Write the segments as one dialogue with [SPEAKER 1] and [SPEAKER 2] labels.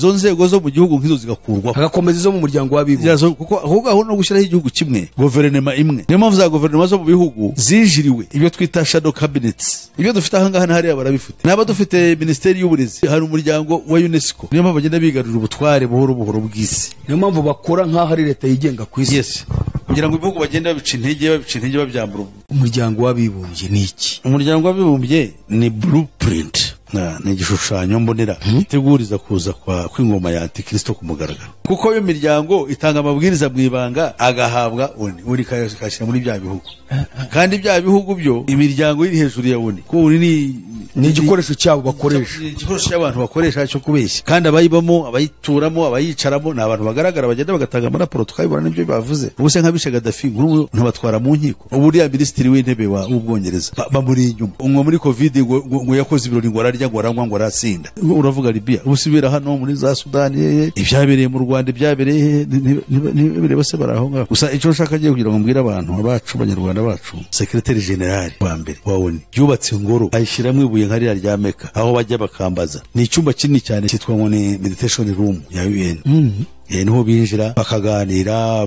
[SPEAKER 1] izo nzego zo mu gihugu nk'izo zigakurwaho
[SPEAKER 2] hagakomeza izo mu muryango w'abibumbye,
[SPEAKER 1] kuko ahubwo aho no gushyiraho igihugu kimwe, guverinoma imwe. Niyo mpamvu za guverinoma zo mu bihugu zinjiriwe, ibyo twita shadow cabinets. Ibyo dufite aha ngaha hariya barabifite. Naba dufite minisiteri y'uburezi, hari umuryango wa UNESCO. Niyo mpamvu bagenda bigarurira ubutware buhoro buhoro bw'isi.
[SPEAKER 2] Niyo mpamvu bakora nk'aho ari leta yigenga ku isi.
[SPEAKER 1] Yes, kugira ngo ibihugu bagenda babica intege babyambura.
[SPEAKER 2] Umuryango w'abibumbye ni iki?
[SPEAKER 1] Umuryango w'abibumbye ni blueprint, ni igishushanyo mbonera giteguriza kuza kw'ingoma ya Antikristo ku mugaragaro, kuko iyo miryango itanga amabwiriza mu ibanga agahabwa uri kashyira muri bya bihugu, kandi bya bihugu byo imiryango iri hejuru ya ko
[SPEAKER 2] ni igikoresho cyabo bakoresha,
[SPEAKER 1] igikoresho cy'abantu bakoresha cyo kubeshya, kandi abayibamo, abayituramo, abayicaramo ni abantu bagaragara, bagenda bagatanga amaraporo tukabibona n'ibyo bavuze. Ubuse nk'abishe Gaddafi ntubatwara mu nkiko, ubu uriya minisitiri w'intebe w'Ubwongereza bamuri inyuma, umwe muri covid ngo yakoze ibirori ngo ararya ngo aranywa ngo arasinda. Uravuga Libya, ubusibira hano muri za Sudani, ibyabereye mu Rwanda ibyabereye ntibireba se baraho ngaho. Gusa icyo nshaka agiye kugira ngo mbwire abantu bacu, abanyarwanda bacu, secretary general wa mbere wa ONU yubatse ingoro ayishyiramo ibuye nka ririya rya Meka, aho bajya bakambaza. Ni icyumba kinini cyane cyitwa ngo ni meditation room ya UN. Niho binjira bakaganira,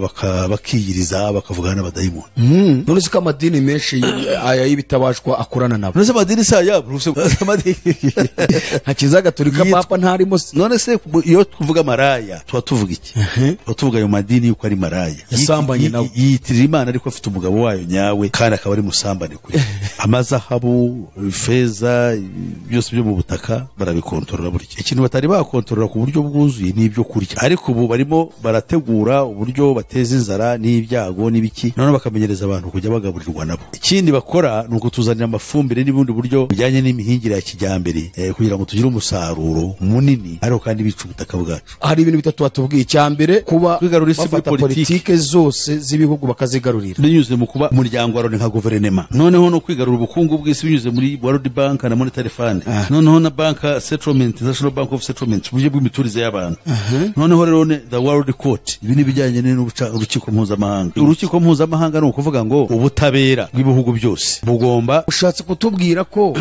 [SPEAKER 1] bakiyiriza, bakavugana n'abadayimoni.
[SPEAKER 2] None se ko amadini menshi aya y'ibitabashwa akorana nabo?
[SPEAKER 1] None se amadini sa yabo
[SPEAKER 2] Hakiza Gatolika papa ntarimo.
[SPEAKER 1] None se iyo tuvuga maraya tuba tuvuga iki? Tuba tuvuga ayo madini yuko ari maraya,
[SPEAKER 2] yasambanye nabo,
[SPEAKER 1] yitirira Imana ariko afite umugabo wayo nyawe, kandi akaba ari musambane kuri amazahabu, feza, byose byo mu butaka barabikontorora. Buri ikintu batari bakontorora ku buryo bwuzuye n'ibyo kurya, ariko ubu barimo barategura uburyo bateza inzara n'ibyago n'ibiki, none bakamenyereza abantu kujya bagaburirwa nabo. Ikindi bakora ni ukutuzanira amafumbire n'ubundi buryo bijyanye n'imihingire ya kijyambere, kugira ngo tugire umusaruro munini, ariko kandi bica ubutaka bwacu.
[SPEAKER 2] Hari ibintu bitatu batubwiye. Icyambere, kuba bafata politike zose z'ibihugu bakazigarurira
[SPEAKER 1] binyuze mu kuba umuryango wa Loni nka guverinoma, noneho no kwigarura ubukungu bw'isi binyuze muri World Bank na Monetary Fund, noneho na Bank Settlement, National Bank of Settlement, uburyo bw'imiturize y'abantu, noneho rero the World Court. Ibi ni bijyanye n'urukiko mpuzamahanga. Urukiko mpuzamahanga ni ukuvuga ngo ubutabera bw'ibihugu byose bugomba.
[SPEAKER 2] Ushatse kutubwira ko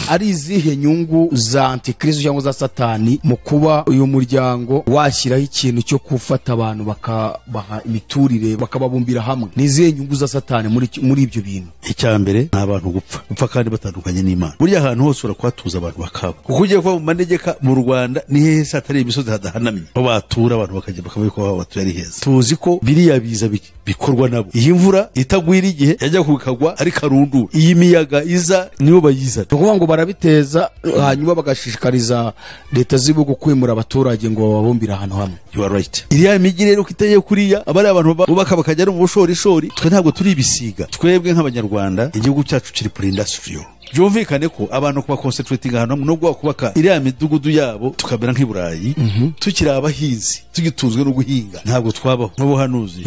[SPEAKER 2] ari izihe nyungu za Antikristo cyangwa za Satani mu kuba uyu muryango washyiraho ikintu cyo gufata abantu bakabaha imiturire bakababumbira hamwe? Ni izihe nyungu za Satani muri ibyo bintu?
[SPEAKER 1] Icyambere ni abantu gupfa kandi batandukanye n'Imana. Burya ahantu hose urakwatuza abantu bakaba, kuko ugiye kuva mu manegeka mu Rwanda ni hehe satari imisozi hadahanamye, aho batura abantu bakajya bakabiko aho batuye ari heza. Tuzi ko biriya biza bikorwa nabo. Iyi mvura itagwira igihe yajya kukagwa ari karundura, iyi miyaga iza nibo bayizana.
[SPEAKER 2] Kuvuga ngo barabiteza hanyuma bagashishikariza leta z'ibihugu kwimura abaturage ngo bababumbira ahantu hamwe.
[SPEAKER 1] You are right. Iriya migi rero kiteye kuriya abari abantu bubaka bakajya mu bushorishori, twe ntabwo turi ibisiga. Twebwe nk'abanyarwanda igihugu cyacu kiri pre industrial. Byumvikane ko abantu kuba concentrating ahantu no kubaka iriya midugudu yabo tukabera nk'iburayi, tukiri abahinzi tugitunzwe no guhinga, ntabwo twabaho n'ubuhanuzi.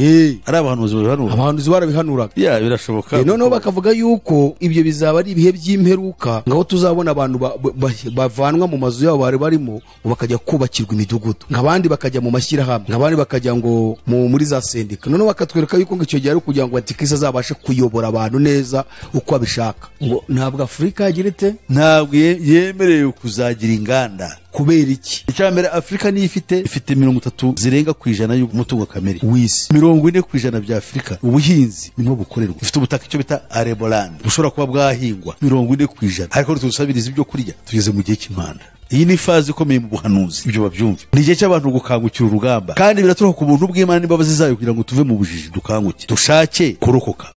[SPEAKER 1] Ari abahanuzi barabihanuraga. Birashoboka.
[SPEAKER 2] Noneho bakavuga yuko ibyo bizaba ari ibihe by'imperuka, ngaho tuzabona abantu bavanwa mu mazu yabo bari barimo bakajya kubakirwa imidugudu, nk'abandi bakajya mu mashyirahamwe, nk'abandi bakajya ngo muri za sendika. Noneho bakatwereka yuko icyo gihe ari kugira ngo Antikristo azabashe kuyobora abantu neza uko abishaka. Ngo ntabwo Afrika yagira ite?
[SPEAKER 1] Ntabwo yemerewe kuzagira inganda.
[SPEAKER 2] Kubera iki?
[SPEAKER 1] Icyambere, Afrika ni ifite 30% zirenga ku ijana y'umutungo kamere
[SPEAKER 2] w'isi.
[SPEAKER 1] 40% bya Afrika ubuhinzi niho bukorerwa. Ifite ubutaka icyo bita areboland bushobora kuba bwahingwa 40%, ariko tusabiriza ibyo kurya tugeze mu gihe cy'Imana. Iyi ni fazi ikomeye mu buhanuzi, ibyo babyumve. Ni igihe cy'abantu gukangukira urugamba, kandi biraturuka ku buntu bw'Imana n'imbabazi zayo kugira ngo tuve mu bujiji dukanguke dushake kurokoka.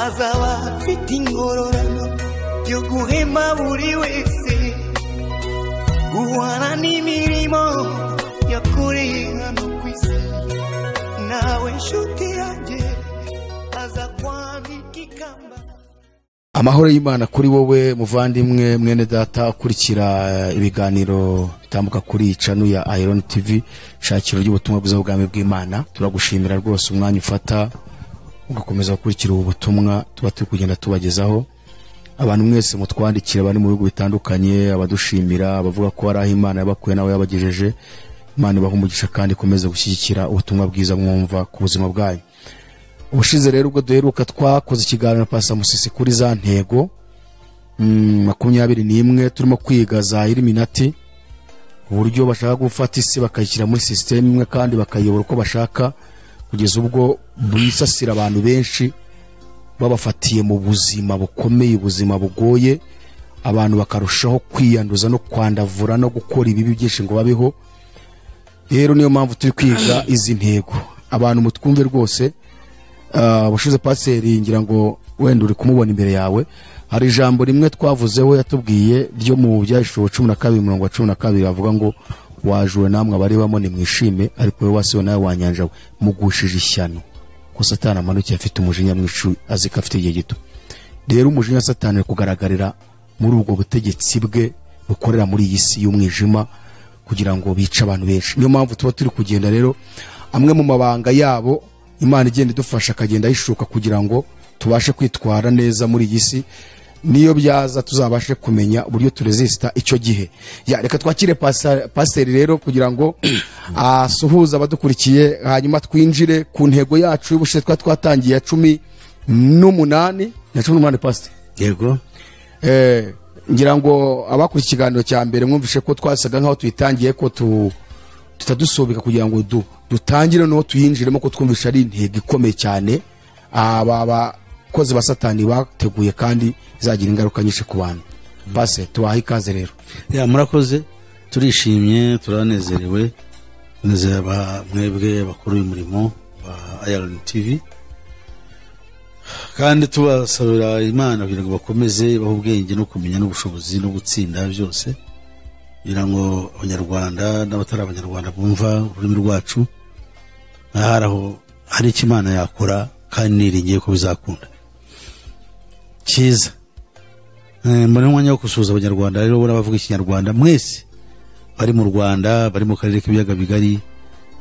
[SPEAKER 3] Azaba afite ingororano yo guhema buri wese, guhana n'imirimo yakoreye hano ku isi. Nawe nshuti yanjye aza kwambika ikamba.
[SPEAKER 2] Amahoro y'Imana kuri wowe muvandimwe mwene data ukurikira ibiganiro bitambuka kuri channel ya Iron TV, shakiro ry'ubutumwa bwiza bw'Ubwami bw'Imana. Turagushimira rwose umwanya ufata ugakomeza gukurikira ubu butumwa tuba turi kugenda tubagezaho. Abantu mwese mutwandikira bari mu bihugu bitandukanye, abadushimira, abavuga ko ari aho Imana yabakuye nawe yabagejeje. Imana ibahe umugisha kandi ikomeze gushyigikira ubutumwa bwiza mwumva ku buzima bwayo. Ubushize rero ubwo duheruka twakoze ikiganiro na Pastor Musisi kuri za ntego, 21 turimo kwiga za Illuminati, uburyo bashaka gufata isi bakayishyira muri system imwe kandi bakayobora uko bashaka, kugeza ubwo bisasira abantu benshi babafatiye mu buzima bukomeye, ubuzima bugoye, abantu bakarushaho kwiyanduza no kwandavura no gukora ibibi byinshi ngo babeho. Rero niyo mpamvu turi kwiga izi ntego. Abantu mutwumve rwose. Bushize paseri ngira ngo wenda uri kumubona imbere yawe, hari ijambo rimwe twavuzeho yatubwiye ryo mu byashuro 12:12 avuga ngo wajwe namwe abari bamone mwishime, ariko we wasiwe nawe wanyanja mugushije ishyano ko Satani amanukiye afite umujinya mwicu azika afite igihe gito. Rero umujinya Satani kugaragarira muri ubwo butegetsi bwe bukorera muri iyi si y'umwijima kugira ngo bice abantu benshi. Niyo mpamvu tuba turi kugenda rero amwe mu mabanga yabo Imana igenda idufasha akagenda yishuka kugira ngo tubashe kwitwara neza muri iyi si, niyo byaza tuzabashe kumenya uburyo turesista icyo gihe. Reka twakire pasiteri rero kugira ngo asuhuza abadukurikiye, hanyuma twinjire ku ntego yacu y'ubushize twatangiye ya 18 pasiteri.
[SPEAKER 1] Yego.
[SPEAKER 2] Ngira ngo abakurikiye ikiganiro cya mbere mwumvishe ko twasaga nkaho tuyitangiye ko tutadusubika kugira ngo dutangire no tuyinjiremo, ko twumvisha ari intego ikomeye cyane abakozi ba Satani bateguye kandi izagira ingaruka nyinshi ku bantu. Base tubaha ikaze rero.
[SPEAKER 1] Murakoze, turishimye, turanezerewe, nezera mwebwe bakuru y'umurimo wa Iron TV, kandi tubasabira Imana kugira ngo bakomeze baho ubwenge no kumenya n'ubushobozi no gutsinda byose, kugira ngo abanyarwanda n'abatari abanyarwanda bumva ururimi rwacu aharaho hari icyo Imana yakora, kandi niringiye ko bizakunda. Cyiza. Mbona umwanya wo gusuhuza abanyarwanda rero baravuga ikinyarwanda mwese bari mu Rwanda, bari mu karere k'ibiyaga bigari,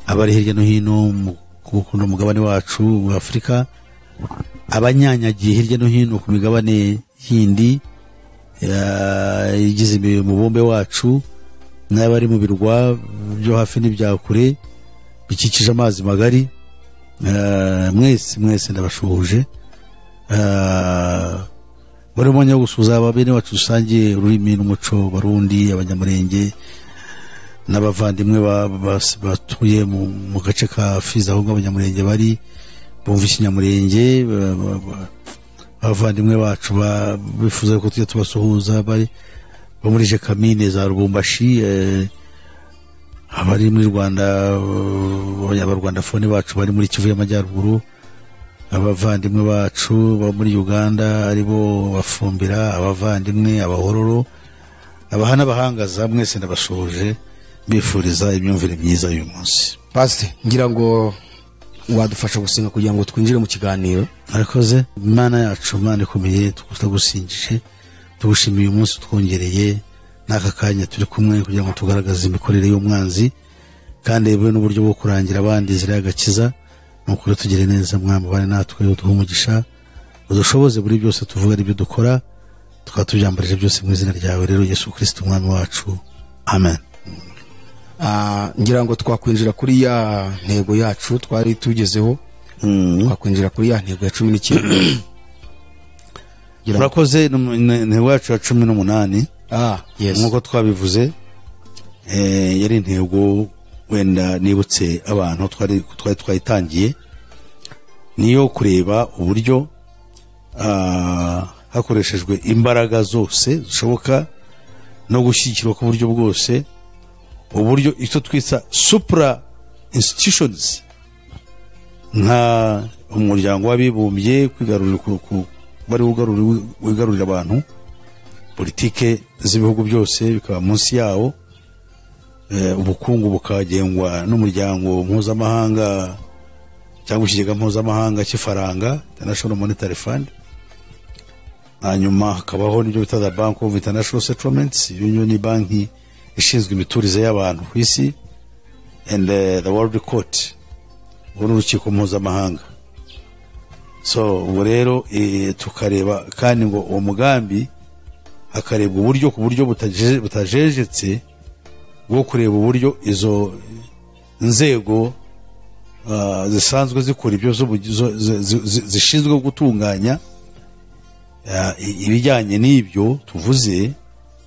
[SPEAKER 1] abari hirya no hino mu mugabane wacu wa Afurika, abanyanyagiye hirya no hino ku migabane yindi igize umubumbe wacu, n'abari mu birwa byo hafi n'ibya kure bikikije amazi magari, mwese ndabashuhuje. Bari umwanya wo gusuhuza ababene wacu dusangiye ururimi n'umuco, Barundi, Abanyamurenge n'abavandimwe batuye mu gace ka Fizi, aho Abanyamurenge bari bumva Ikinyamurenge, abavandimwe bacu bifuza ko tujya tubasuhuza bari muri Jekamine za Lubumbashi, abari muri Rwanda, abanyarwandafone bacu bari muri Kivu y'Amajyaruguru, abavandimwe bacu bo muri Uganda aribo Bafumbira, abavandimwe Abahororo, abahana abahangaza, mwese ndabashoje bifuriza imyumvire myiza y'uyu munsi.
[SPEAKER 2] Pastor, ngira ngo wadufasha gusenga kugira ngo twinjire mu kiganiro.
[SPEAKER 1] Arakoze. Imana yacu, Imana ikomeye, tugusingije, tugushimiye uyu munsi twongereye n'aka kanya turi kumwe kugira ngo tugaragaze imikorere y'umwanzi, kandi yewe n'uburyo bwo kurangira abandi inzira y'agakiza. Nuko tugire neza Mwami, bane natwe uduhe umugisha, udushoboze buri byose tuvuga ari byo dukora, tukatubyambarije byose mu izina ryawe rero Yesu Kristo umwami wacu, amen.
[SPEAKER 2] Ngira ngo twakwinjira kuri ya ntego yacu twari tugezeho, twakwinjira kuri ya ntego ya 19.
[SPEAKER 1] Murakoze. Intego yacu ya 18,
[SPEAKER 2] yes,
[SPEAKER 1] nkuko twabivuze, yari intego wenda nibutse abantu twari twayitangiye, niyo kureba uburyo hakoreshejwe imbaraga zose zishoboka no gushyigikirwa ku buryo bwose, uburyo icyo twita supra institutions nka umuryango w'abibumbye wigarurira abantu, politike z'ibihugu byose bikaba munsi yawo, ubukungu bukagengwa n'umuryango mpuzamahanga cyangwa ikigega mpuzamahanga cy'ifaranga, International Monetary Fund. Hanyuma hakabaho n'ibyo bita the Bank of International Settlements, iyo ni banki ishinzwe imiturize y'abantu ku isi, and the World Court, urukiko mpuzamahanga. So ubwo rero tukareba kandi ngo uwo mugambi hakarebwa uburyo ku buryo butajejetse bwo kureba uburyo izo nzego zisanzwe zikora ibyo zishinzwe gutunganya ibijyanye n'ibyo tuvuze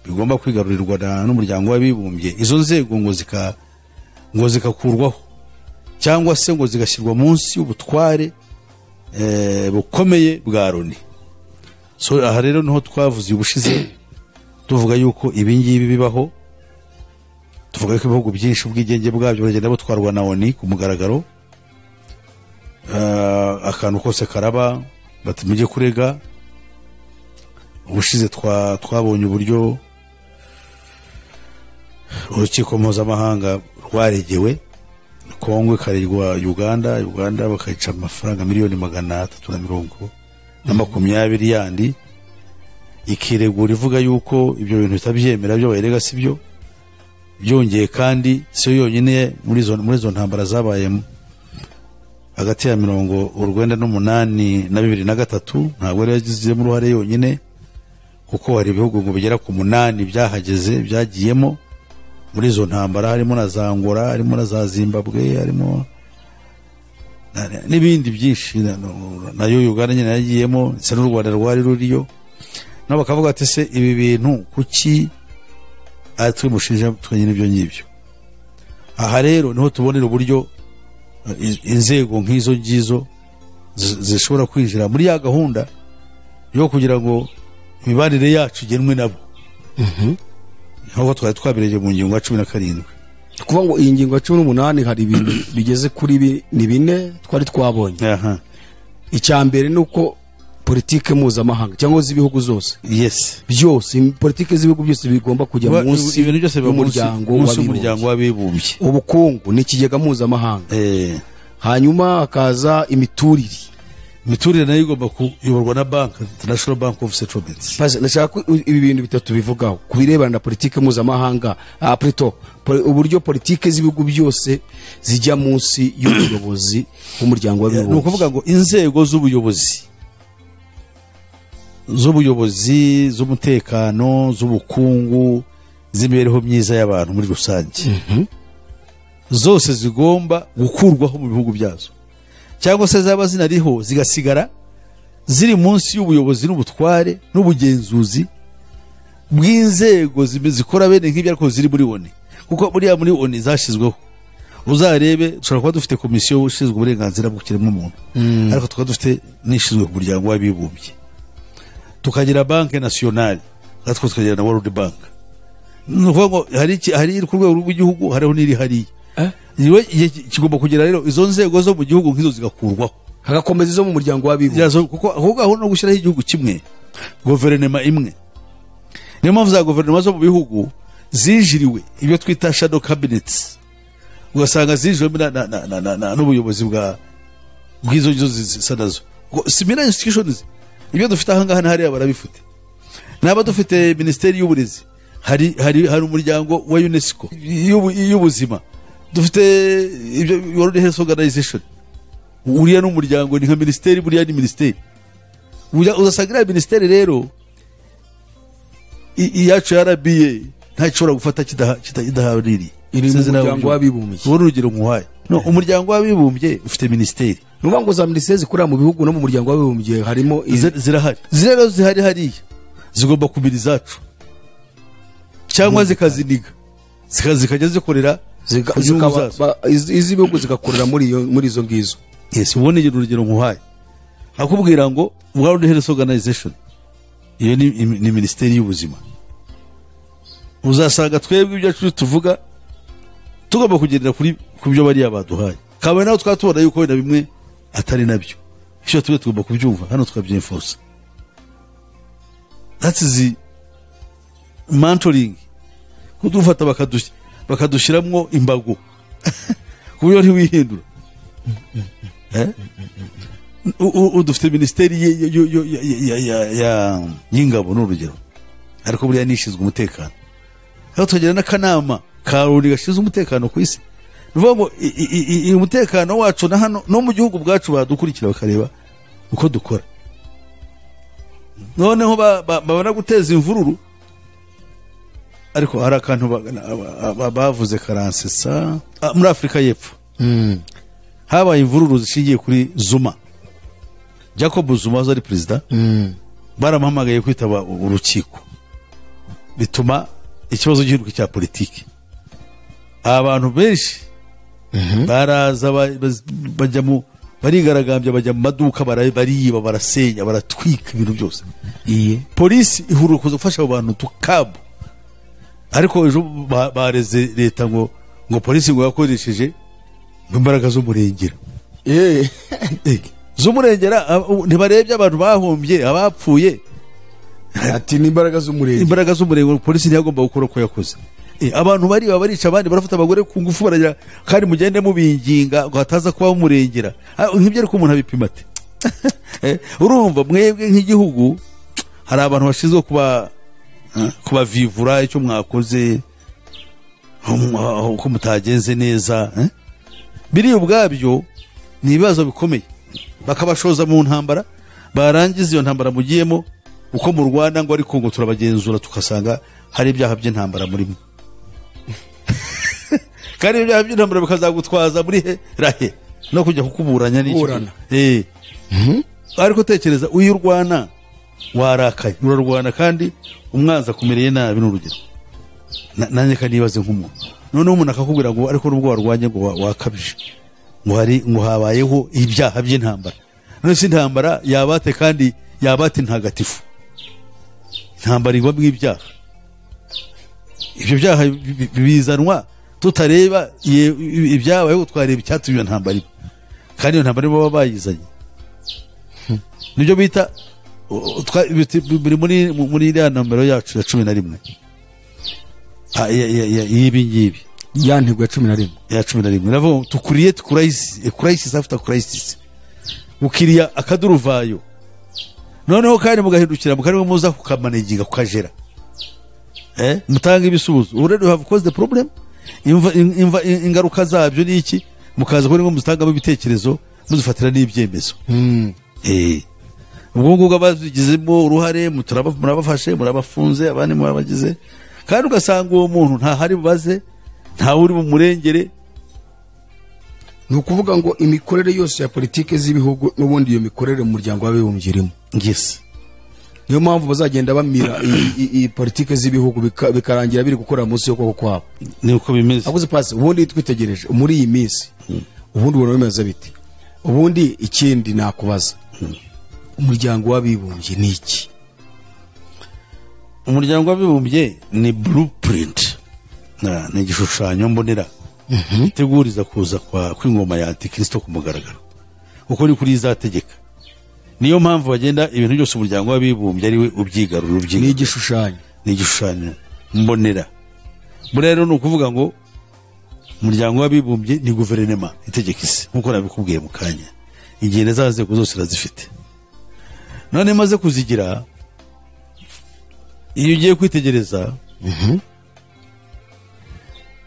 [SPEAKER 1] bigomba kwigarurirwa n'umuryango w'abibumbye, izo nzego ngo zikakurwaho cyangwa se ngo zigashyirwa munsi y'ubutware bukomeye bwa Loni. So aha rero niho twavuze ubushize tuvuga yuko ibi ngibi bibaho, tuvuga ko ibihugu byinshi ubwigenge bwabyo bagenda butwarwa na Loni ku mugaragaro, akantu kose karaba bati mujye kurega. Ubushize twabonye uburyo urukiko mpuzamahanga rwaregewe, Kongo ikaregwa Uganda bakayica amafaranga miliyoni 320 yandi, ikiregura ivuga yuko ibyo bintu bitabyemera byo bayirega sibyo. Byongeye kandi siyo yonyine muri zo ntambara zabayemo hagati ya 1998 na 2003, ntabwo yari yagizemo uruhare yonyine, kuko hari ibihugu ngo bigera ku 8 byahageze byagiyemo muri zo ntambara, harimo na za Angola, harimo na za Zimbabwe, harimo n'ibindi byinshi, nayo Uganda nyine yagiyemo, ndetse n'u Rwanda rwari ruriyo. Nabo bakavuga ati se ibi bintu kuki turi mushinja twenyine ibyo ngibyo. Aha rero niho tubonera uburyo inzego nk'izo ngizo zishobora kwinjira muri ya gahunda yo kugira ngo imibanire yacu igenwe nabo. Nk'uko twari twabireje mu ngingo ya 17.
[SPEAKER 2] Kuvuga ngo iyi ngingo ya 18 hari ibintu bigeze kuri ni 4 twari twabonye. Icya mbere nuko politike mpuzamahanga cyangwa z'ibihugu zose,
[SPEAKER 1] yes,
[SPEAKER 2] byose politike z'ibihugu byose bigomba kujya munsi y'umuryango
[SPEAKER 1] w'abibumbye.
[SPEAKER 2] Ubukungu ni ikigega mpuzamahanga, hanyuma akaza imiturire nayo igomba kuyoborwa na banki, International Bank of Settlements. Nashaka ibi bintu bitatu bivugaho kubirebana na politike mpuzamahanga, uburyo politike z'ibihugu byose zijya munsi y'ubuyobozi bw'umuryango w'abibumbye.
[SPEAKER 1] Ni ukuvuga ngo inzego z'ubuyobozi, z'umutekano, z'ubukungu, z'imibereho myiza y'abantu muri rusange, zose zigomba gukurwaho mu bihugu byazo, cyangwa se zaba zinariho zigasigara ziri munsi y'ubuyobozi n'ubutware n'ubugenzuzi bw'inzego zikora bene nk'ibyo, ariko ziri muri Loni. Kuko muri Loni zashyizweho, uzarebe dushobora kuba dufite komisiyo ishinzwe uburenganzira bw'ikiremwamuntu, ariko tukaba dufite n'ishinzwe ku muryango w'abibumbye, tukagira banki nationale, natwe tukagira na World Bank. Ni ukuvuga ngo hari ku rwego rw'igihugu, hariho n'iri hariya. Kigomba kugira rero izo nzego zo mu gihugu nk'izo zigakurwaho,
[SPEAKER 2] hagakomeza izo mu muryango w'abibumbye,
[SPEAKER 1] kuko ahubwo aho no gushyiraho igihugu kimwe, guverinoma imwe. Niyo mpamvu za guverinoma zo mu bihugu zinjiriwe, ibyo twita shadow cabinets, ugasanga zinjiriwe n'ubuyobozi bw'izo ngizo zisa nazo. Similar institutions, ibyo dufite aha ngaha hariya barabifite. Naba dufite Minisiteri y'Uburezi, hari umuryango wa UNESCO y'ubuzima, dufite ibyo World Health Organization, uriya n'umuryango ni nka minisiteri, buriya ni minisiteri. Uzasagira minisiteri rero iyacu ya RBA ntashobora gufata kidahariri
[SPEAKER 2] iri mu muryango w'abibumbye.
[SPEAKER 1] Urugero nk'uwaye umuryango w'abibumbye ufite minisiteri,
[SPEAKER 2] nuvuga ngo za minisiteri zikorera mu bihugu no mu muryango w'abibumbye harimo
[SPEAKER 1] zirahari. Zirero zihari hariya zigomba kumira izacu, cyangwa zikaziniga zikajya zikorera
[SPEAKER 2] iz'ibihugu zigakorera muri izo ngizo.
[SPEAKER 1] Yes, ubone urugero nk'uhaye akubwira ngo World Health Organization, iyo ni minisiteri y'ubuzima. Uzasanga twebwe ibyo tuvuga tugomba kugendera ku byo bariya baduhaye, kabe naho twatubona yuko wenda bimwe atari nabyo, icyo tugomba kubyumva hano tukabyenforce. That is mentoring, kudufata bakadushyiramo imbago kuburyo ntiwihindura. Udufite minisiteri y'ingabo n'urugero, ariko buriya nishinzwe umutekano. Aho tugira n'akanama ka Loni gashinzwe umutekano ku isi. Nuvuga ngo umutekano wacu na hano no mu gihugu bwacu badukurikira bakareba uko dukora. Noneho babona guteza imvururu, ariko hari akantu bavuze karansesa muri Afrika y'Epfo. Habaye imvururu zishingiye kuri Zuma, Jacob Zuma wari perezida baramuhamagaye kwitaba urukiko, bituma ikibazo gihinduka cya politiki. Abantu benshi baraza bajya mu barigaragambya, bajya mu maduka, bariba, barasenya, baratwika ibintu byose. Polisi ihurura kuza gufasha abo bantu tukabu, ariko ejo bareze leta ngo polisi ngo yakoresheje imbaraga z'umurengera. Z'umurengera ntibarebye abantu bahombye, abapfuye,
[SPEAKER 2] ati ni imbaraga z'umurengera. Polisi ntiyagomba gukora uko yakoze. Abantu barica abandi, barafata abagore ku ngufu, baragira kandi mugende mubinginga ngo hataza kubaho umurengera. Nk'ibyo ariko umuntu abipima ate? Urumva mwebwe nk'igihugu hari abantu bashinzwe kubavivura icyo mwakoze uko mutagenze neza. Biri ubwabyo ni ibibazo bikomeye, bakabashoza mu ntambara, barangiza iyo ntambara mugiyemo uko mu Rwanda ngo ariko ngo turabagenzura tukasanga hari ibyaha by'intambara murimo. Kandi ibyaha by'intambara bikazagutwaza muri rahe no kujya kukuburanya n'iki. Ariko tekereza, uyu Rwanda warakaye, urarwana kandi umwanza kumereye nabi n'urugero. Nanjye kanibaze nk'umuntu, noneho umuntu akakubwira ngo ariko nubwo warwanye ngo wakabije, ngo habayeho ibyaha by'intambara. None si intambara yabate kandi yabate ntagatifu, intambara ibamo ibyaha. Ibyo byaha bizanwa tutareba ibyabayeho, twareba icyatumye iyo ntambara iba, kandi iyo ntambara baba bayizanye. Nibyo bita muri iriya nomero yacu ya 11 y'ibi ngibi, ya ntego ya 11
[SPEAKER 1] ya 11 navo tukuriye crisis after crisis, ukiriya akaduruvayo. Noneho kandi mugahindukira mukarimo muza kukamanaginga kukajera, mutanga ibisubizo. Already have caused the problem, ingaruka zabyo ni iki, mukaza kuri ngo mutangamo ibitekerezo, muzifatira n'ibyemezo. Ubwo ngubwo abazigizemo uruhare murabafashe, murabafunze, abandi murabagize, kandi ugasanga uwo muntu nta hari bubaze, nta uri mu murengere.
[SPEAKER 2] Ni ukuvuga ngo imikorere yose ya politike z'ibihugu n'ubundi iyo mikorere mu muryango w'abibumbye irimo.
[SPEAKER 1] Yes.
[SPEAKER 2] Niyo mpamvu bazagenda bamira iyi politike z'ibihugu bikarangira biri gukora munsi yo kwako kwabo.
[SPEAKER 1] Ni uko bimeze.
[SPEAKER 2] Abuze pasi ubundi twitegereje muri iyi minsi, ubundi ubona bimeze biti. Ubundi ikindi nakubaza, umuryango w'abibumbye ni iki?
[SPEAKER 1] Umuryango w'abibumbye ni blueprint, ni igishushanyo mbonera iteguriza kuza kw'ingoma ya Antikristo ku mugaragaro, uko ni kuri izategeka. Niyo mpamvu bagenda ibintu byose umuryango w'abibumbye ari we ubyigarura.
[SPEAKER 2] Ni igishushanyo mbonera. Rero ni ukuvuga ngo umuryango w'abibumbye ni guverinoma itegeka isi, nkuko nabikubwiye mu kanya. Igihe za nzego zose razifite, none maze kuzigira, iyo ugiye kwitegereza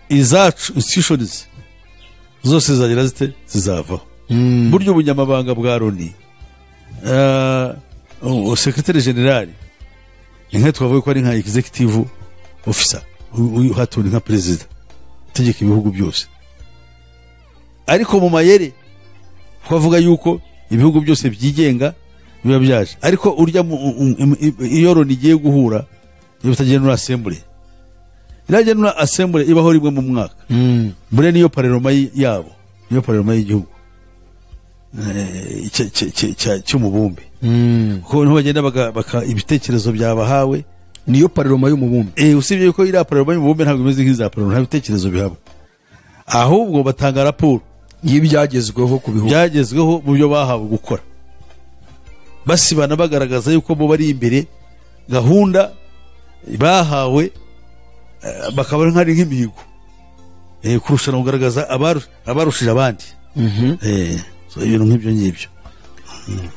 [SPEAKER 2] izacu institutions zose zagira zite zizavaho. Buryo ubunyamabanga bwa Loni, secretary general inka twavuye ko ari nka executive officer, hatuni nka president tegeka ibihugu byose. Ariko mu mayere twavuga yuko ibihugu byose byigenga biba byaje, ariko urya iyo Loni igiye guhura iyo General Assembly, iriya General Assembly ibaho rimwe mu mwaka. Bure niyo parlement yabo, niyo parlement y'igihugu cy'umubumbe. Kuko niho bagenda baka ibitekerezo byabahawe, niyo parlement y'umubumbe.
[SPEAKER 1] Usibye yuko iriya parlement y'umubumbe ntabwo imeze nk'iza parlement, nta bitekerezo bihaba, ahubwo batanga raporo
[SPEAKER 2] y'ibyagezweho ku bihugu,
[SPEAKER 1] byagezweho mu byo bahawe gukora, basibana bagaragaza yuko bo bari imbere, gahunda bahawe bakaba nk'ari nk'imihigo, kurushana kugaragaza abarushije abandi. So ibintu nk'ibyo ngibyo.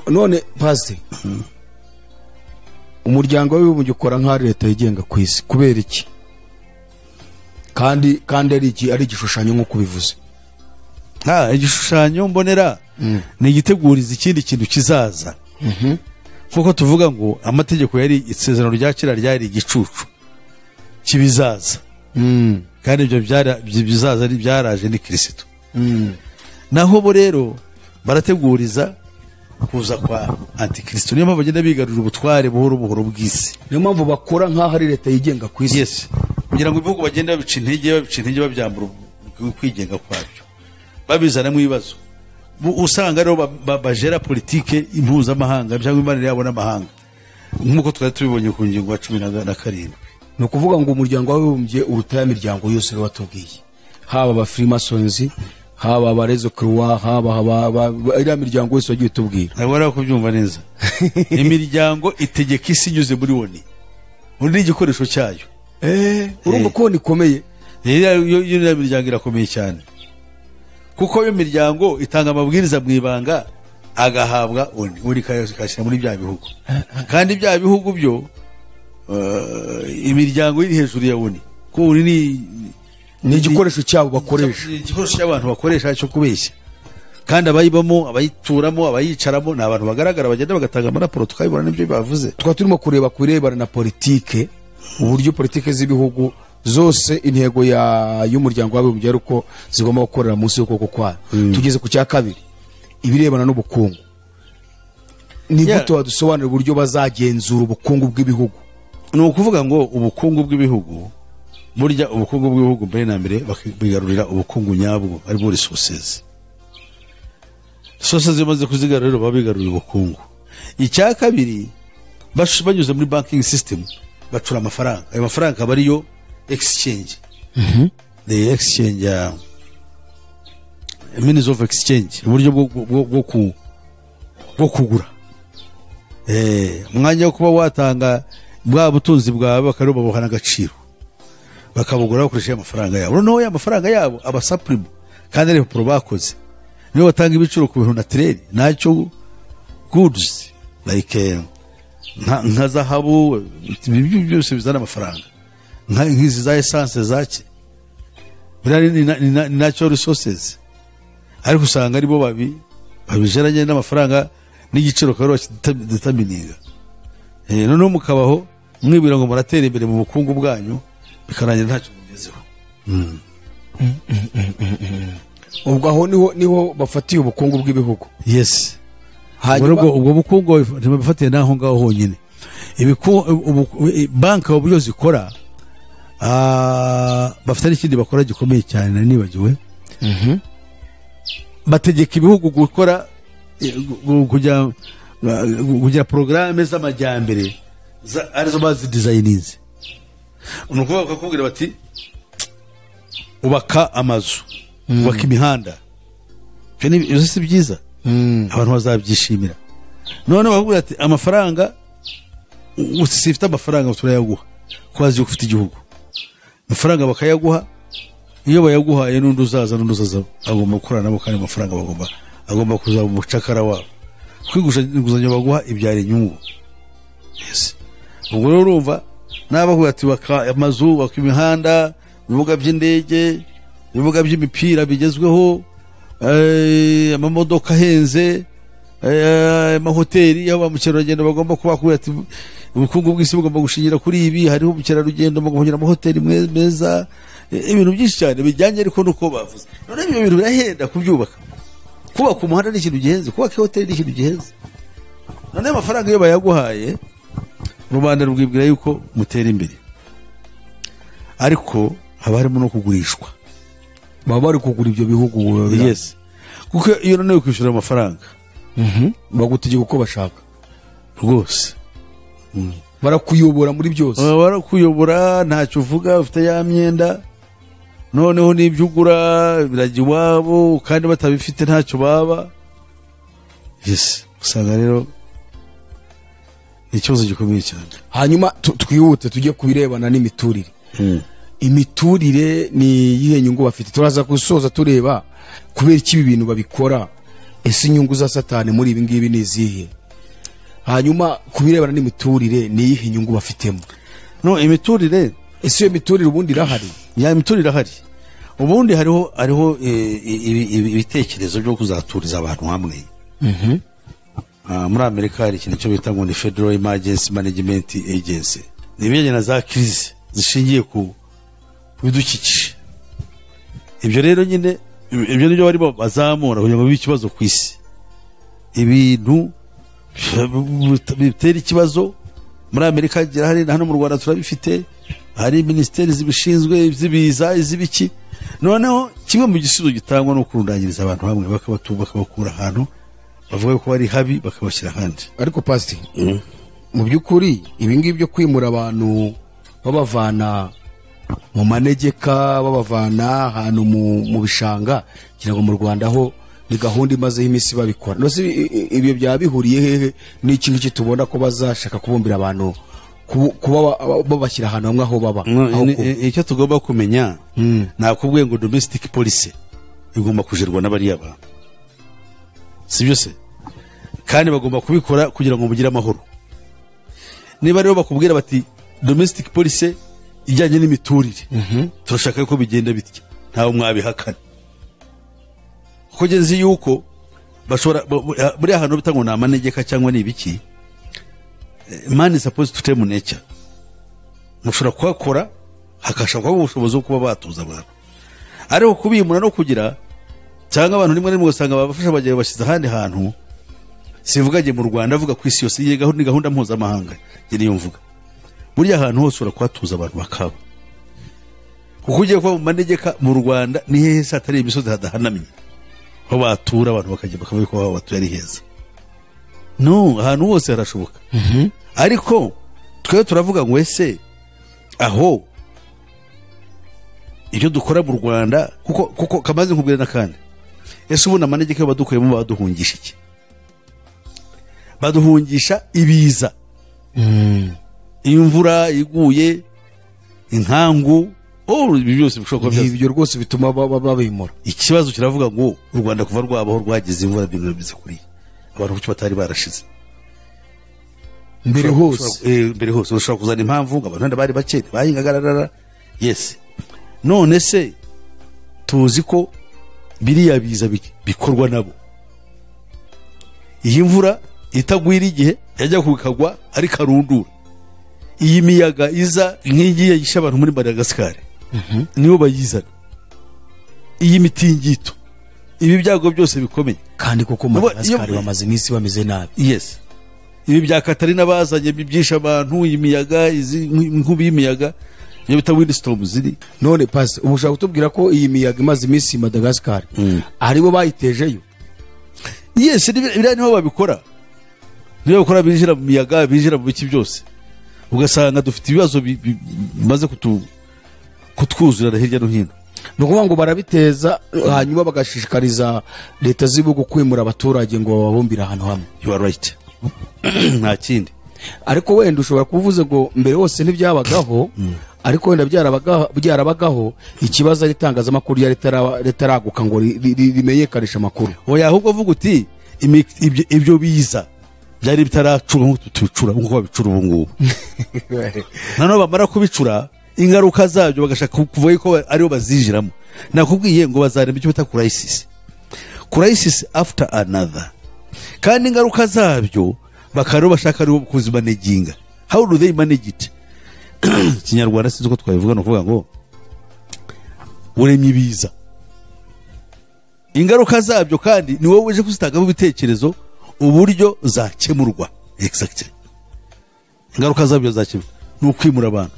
[SPEAKER 2] None pastor, umuryango w'abibumbye ukora nka leta yigenga ku isi kubera iki? Kandi ari igishushanyo nk'uko bivuze.
[SPEAKER 1] Igishushanyo mbonera ni igiteguriza ikindi kintu kizaza. Kuko tuvuga ngo amategeko yari isezerano rya kera ryari igicucu kibizaza, kandi ibyo bizaza byaraje ni Kristo. Naho bo rero barateguriza kuza kwa antikristo. Niyo mpamvu bagenda bigarurira ubutware buhoro buhoro bw'isi.
[SPEAKER 2] niyo mpamvu bakora nk'aho ari leta yigenga ku isi.
[SPEAKER 1] Yes, kugira ngo ibihugu bagenda babica intege babyambura kwigenga kwabyo, babizanamo ibibazo. Usanga rero bajera politike impuzamahanga cyangwa imanire yabo n'amahanga, nk'uko twari tubibonye ku ngingo ya 17.
[SPEAKER 2] ni ukuvuga ngo umuryango w'abibumbye uruta ya miryango yose rero watubwiye, haba aba Freemasons, haba aba Rezo Croix, haba iriya miryango yose wagiye utubwira.
[SPEAKER 1] ntabwo ari kubyumva neza. Imiryango itegeka isi inyuze muri woni, muri igikoresho cyayo.
[SPEAKER 2] Urumva ko nikomeye.
[SPEAKER 1] Iyo miryango irakomeye cyane, kuko iyo miryango itanga amabwiriza mu ibanga agahabwa uri kashyira muri bya bihugu, kandi bya bihugu byo imiryango iri hejuru ya woni, ko uri
[SPEAKER 2] ni igikoresho cyabo bakoresha,
[SPEAKER 1] igikoresho cy'abantu bakoresha cyo kubeshya. Kandi abayibamo, abayituramo, abayicaramo ni abantu bagaragara, bagenda bagatanga amaraporo tukabibona n'ibyo bavuze.
[SPEAKER 2] Tukaba turimo kureba ku birebana na politike, uburyo politike z'ibihugu zose intego y'umuryango w'abibumbye ari uko zigomba gukorera munsi y'ukuboko kwayo. Tugeze ku cya kabiri, ibirebana n'ubukungu. Ni gute wadusobanurira uburyo bazagenzura ubukungu bw'ibihugu?
[SPEAKER 1] Ni ukuvuga ngo ubukungu bw'ibihugu, burya ubukungu bw'ibihugu mbere na mbere bigarurira ubukungu nyabwo, aribwo resources. Resources zimaze kuzigarurira babigarurira ubukungu. Icya kabiri, banyuze muri banking system bacura amafaranga. Ayo mafaranga aba ariyo exchange. The exchange, means of exchange, uburyo bwo kugura. Umwanya wo kuba watanga bwa butunzi bwawe bakaroba buhana agaciro, bakabugura bakoresheje amafaranga yabo. Noneho ya mafaranga yabo aba supreme, kandi ari pro bakoze. Niyo batanga ibiciro ku bintu naturel, nacyo goods like nka zahabu, ibyo byose bizana amafaranga, nk'izi za essence zake, birari ni natural resources. Ariko usanga aribo babijeranye n'amafaranga n'igiciro karo kitamininga. Noneho mukabaho mwibira ngo muratera imbere mu bukungu bwanyu, bikarangira ntacyo mugezeho.
[SPEAKER 2] Ubwo aho niho bafatiye ubukungu bw'ibihugu.
[SPEAKER 1] Yes. Ubwo bukungu ntibafatiye naho ngaho honyine. Banki uburyo zikora, bafite n'ikindi bakora gikomeye cyane nibagiwe. Bategeka ibihugu gukora kugira porogaramu z'amajyambere arizo bazi designinze. Ni ukuvuga bakakubwira bati ubaka amazu, ubaka imihanda. Ibyo si byiza, abantu bazabyishimira. None bakubwira ati amafaranga usifite amafaranga turayaguha, kwazi yo ufite igihugu. Amafaranga bakayaguha, iyo bayaguhaye n'undi uzaza agomba gukorana nabo, kandi amafaranga agomba kuzaba umucakara wabo. Kwiguzanya baguha ibyara inyungu. Yes. Ubwo rero urumva nabavuga ati baka amazu, baka imihanda, ibibuga by'indege, ibibuga by'imipira bigezweho, amamodoka ahenze, amahoteli, aho bamukerarugendo bagomba kuba ati ubukungu bw'isi bugomba gushingira kuri ibi. Hariho ubukerarugendo bagomba kugira amahoteli meza, ibintu byinshi cyane bijyanye ariko nuko bavuze. None ibyo bintu birahenda kubyubaka. Kubaka umuhanda ni ikintu gihenze, kubaka hoteli ni ikintu gihenze. None amafaranga iyo bayaguhaye, rubanda rubwibwira yuko mutera imbere, ariko haba harimo no kugurishwa.
[SPEAKER 2] Baba bari kugura ibyo bihugu.
[SPEAKER 1] Yes. Kuko iyo none kwishyura amafaranga,
[SPEAKER 2] bagutegeka uko bashaka
[SPEAKER 1] rwose.
[SPEAKER 2] Barakuyobora muri byose,
[SPEAKER 1] barakuyobora, ntacyo uvuga, ufite ya myenda. Noneho n'ibyo ugura birajya iwabo, kandi batabifite ntacyo baba. Yes. Usanga rero ikibazo gikomeye cyane.
[SPEAKER 2] Hanyuma twihute tujye kubirebana n'imiturire. Imiturire ni yihe nyungu bafite? Turaza gusoza tureba kubera iki ibi bintu babikora, ese inyungu za Satani muri ibi ngibi ni izihe? Hanyuma kubirebana n'imiturire ni yihe nyungu bafitemo?
[SPEAKER 1] No, imiturire,
[SPEAKER 2] ese iyo miturire ubundi irahari?
[SPEAKER 1] Ya imiturire irahari. Ubundi hariho ibitekerezo byo kuzaturiza abantu hamwe. Muri Amerika hari ikintu cyo bita ngo ni Federal Emergency Management Agency. Ni ibijyanye na za crise zishingiye ku bidukikije. Ibyo rero nyine ibyo nibyo bari bazamura kugira ngo bibe ikibazo ku isi. ibintu bitera ikibazo muri Amerika hari hano mu Rwanda turabifite hari ministeri zibishinzwe z'ibiza izibiki noneho kimwe mu gisubizo gitangwa no kurundanyiriza abantu hamwe bakabakura ahantu bavuga ko bari habi bakabashyira ahandi
[SPEAKER 2] ariko pasti mu by'ukuri ibi ngibi byo kwimura abantu babavana mu manegeka babavana ahantu mu bishanga kugira ngo mu Rwanda ho ni gahunda imazeho iminsi babikora no ibyo byaba bihuriye hehe n'iki ngiki tubona ko bazashaka kubumbira abantu kuba babashyira ahantu hamwe aho baba
[SPEAKER 1] icyo tugomba kumenya nakubwiye ngo domestic police igomba kujerwa n'abariya abantu sibyo se kandi bagomba kubikora kugira ngo mugire amahoro niba rero bakubwira bati domestic police ijyanye n'imiturire turashaka ko bigenda bitya ntawe mwabihakana kugeza yuko bashobora buri ahantu bitango na manegeka cyangwa nibiki man is supposed to tame nature mushobora kwakora hakashaka ubushobozi bwo kuba batuza abantu ariko kubimura no kugira cyangwa abantu rimwe rimwe usanga babafasha bagiye bashyize ahandi hantu sivugaje mu Rwanda avuga ku isi yose iyi gahunda mpuzamahanga yari yumvuga buri ahantu hose urakwatuza abantu bakaba kuko ugiye kuba mu manegeka mu Rwanda ni heza atari imisozi hadahanamye aho batura abantu bakajya bakabiko aho batuye ari heza no ahantu hose harashoboka ariko twe turavuga ngo ese aho ibyo dukora mu Rwanda kuko kamaze nkubwira nakandi ese ubona manegeka badukuyemo baduhungisha iki baduhungisha ibiza imvura iguye inkangu ibi byose bishobora kuba
[SPEAKER 2] ibyo rwose bituma babimura
[SPEAKER 1] ikibazo kiravuga ngo u Rwanda kuva rwabaho rwagize imvura bintu bize kuri abantu kuki batari barashize
[SPEAKER 2] mbere
[SPEAKER 1] hose ushobora kuzana impamvu ngo abantu bari bake bahingagarara yes none se tuzi ko biriya biza bikorwa nabo iyi mvura itagwira igihe yajya kubikagwa ari karundura iyi miyaga iza nk'igiye yisha abantu muri Madagascar nibo bayizana iyi mitingito ibi byago byose bikomeye
[SPEAKER 2] kandi koko Madagascar bamaze iminsi bameze nabi
[SPEAKER 1] yes ibi bya Katarina bazanye byisha abantu imiyaga izi nkubi y'imiyaga iyo bita windstorm ziri
[SPEAKER 2] none pass ubushaka kutubwira ko iyi miyaga imaze iminsi Madagascar aribo bayitejeyo
[SPEAKER 1] yes biriya niho babikora niyo bakora binjira mu miyaga binjira mu biki byose ugasanga dufite ibibazo bimaze kutwuzura hirya no hino
[SPEAKER 2] nukuvuga ngo barabiteza hanyuma bagashishikariza leta z'ibihugu kwimura abaturage ngo babumbire ahantu hamwe
[SPEAKER 1] you are right nta kindi
[SPEAKER 2] ariko wenda ushobora kuvuze ngo mbere hose ntibyabagaho ariko wenda byarabagaho ikibazo ari itangazamakuru ya leta raguka ngo rimenyekanisha amakuru
[SPEAKER 1] oya ahubwo vuga uti ibyo biza byari bitaracura nk'uko tubicura nk'uko babicura ubu ngubu noneho bamara kubicura ingaruka zabyo bagashaka kuvuga ko aribo bazijiramo nakubwiye ngo bazarema icyo bita crisis after another kandi ingaruka zabyo bakaro bashaka aribo kuzimaneginga how do they manage it Kinyarwanda sinzi ko twabivuga no kuvuga ngo uremye ibiza ingaruka zabyo kandi ni wowe uje kuzitangamo ibitekerezo uburyo zakemurwa exactly ingaruka zabyo zakemurwa ni ukwimura abantu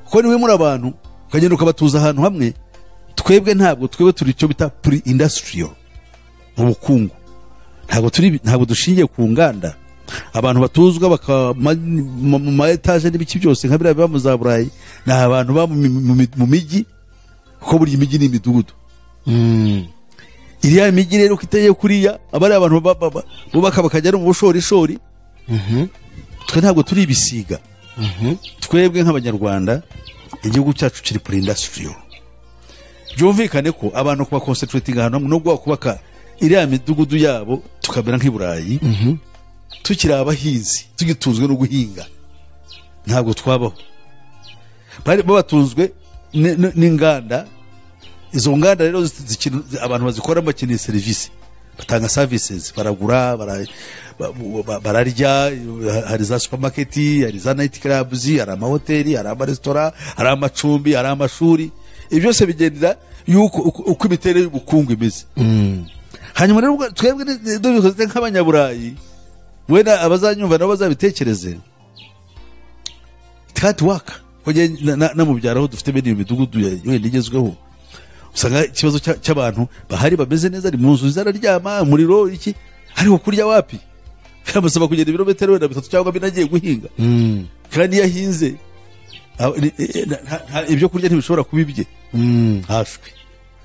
[SPEAKER 1] kuko ni wimura abantu ukagenda ukabatuza ahantu hamwe twebwe turi icyo bita pre-industrial mu bukungu ntabwo dushingiye ku nganda abantu batuzwa mu ma etage n'ibiki byose nka biriya biba mu za Burayi ni abantu ba mu mijyi kuko buri mijyi ni imidugudu iriya mijyi rero kiteye kuriya abari abantu bubaka bakajya no mu bushorishori twe ntabwo turi ibisiga twebwe nk'abanyarwanda igihugu cyacu kiri pre-industrial byumvikane ko abantu kuba concentrating ahantu hamwe nubwo bakubaka iriya midugudu yabo tukamera nk'i Burayi tukiri abahinzi tugitunzwe no guhinga ntabwo twabaho batunzwe n'inganda izo nganda rero abantu bazikora bakeneye serivisi batanga services baragura bararya hari za supermarket hari za night clubs hari amahoteli hari amaresitora hari amacumbi hari amashuri ibyo byose bigendera yuko uko imiterere y'ubukungu imeze hanyuma rero twebwe dubikoze nk'abanyaburayi wenda abazanyumva nabo bazabitekereze it work oje na mu byaro aho dufite bene imidugudu wenda igezweho usanga ikibazo cy'abantu bahari bameze neza ari mu nzu zararyama umuriro iki ariko kurya wapi kamusaba kugenda ibirometero wenda 3 cyangwa binagiye guhinga kandi yahinze ibyo kurya ntibishobora kubibye hashwe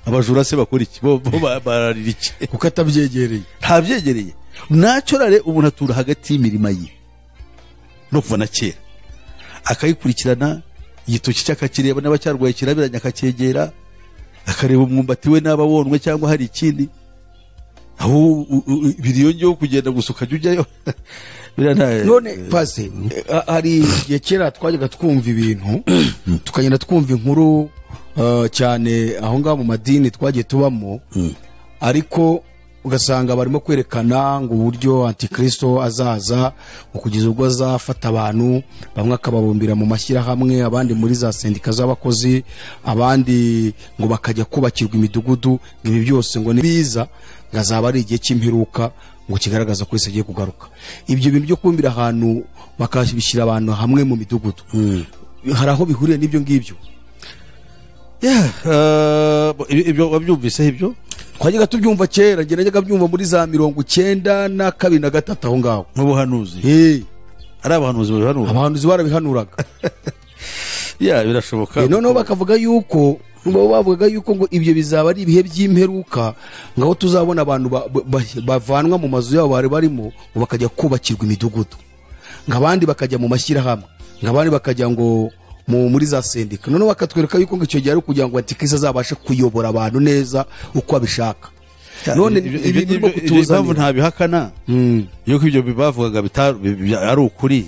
[SPEAKER 1] abajura se bakora iki bo bararira iki
[SPEAKER 2] kuko atabyegereye
[SPEAKER 1] ntabyegereye naturally umuntu atura hagati y'imirima ye no kuva na kera akayikurikirana igitoki cy'akakireba n'abacyarwaye kirabiranya akacyegera akareba umwumbati we n'aba wonwe cyangwa hari ikindi aho biriyongeho kugenda gusuka jujyayo
[SPEAKER 2] none pase hari igihe kera twajyaga twumva ibintu tukagenda twumva inkuru cyane aho ngaho mu madini twagiye tubamo ariko ugasanga barimo kwerekana ngo uburyo antikristo azaza kugeza ubwo azafata abantu bamwe akababumbira mu mashyirahamwe abandi muri za sendika z'abakozi abandi ngo bakajya kubakirwa imidugudu ibi byose ngo ni biza ngazaba ari igihe cy'imperuka ngo kigaragaza ko agiye kugaruka ibyo bintu byo kumbira ahantu bakabishyira abantu hamwe mu midugudu hari aho bihuriye n'ibyo ngibyo
[SPEAKER 1] ibyo wabyumvise ibyo
[SPEAKER 2] twajyaga tubyumva kera njye najyaga byumva muri za 92 na 2 na 3 aho ngaho
[SPEAKER 1] mu buhanuzi ari abahanuzi babihanura
[SPEAKER 2] abahanuzi barabihanuraga
[SPEAKER 1] birashoboka
[SPEAKER 2] noneho bakavuga yuko bavuga yuko ngo ibyo bizaba ari ibihe by'imperuka ngaho tuzabona abantu bavanwa mu mazu yabo bari barimo ngo bakajya kubakirwa imidugudu ngabandi bakajya mu mashyirahamwe ngabandi bakajya ngo muri za sendika none bakatwereka yuko ngo icyo gihe ari kugira ngo antikristo azabashe kuyobora abantu neza uko abishaka none ibintu
[SPEAKER 1] impamvu ntabihakana yuko ibyo bibavugaga ari ukuri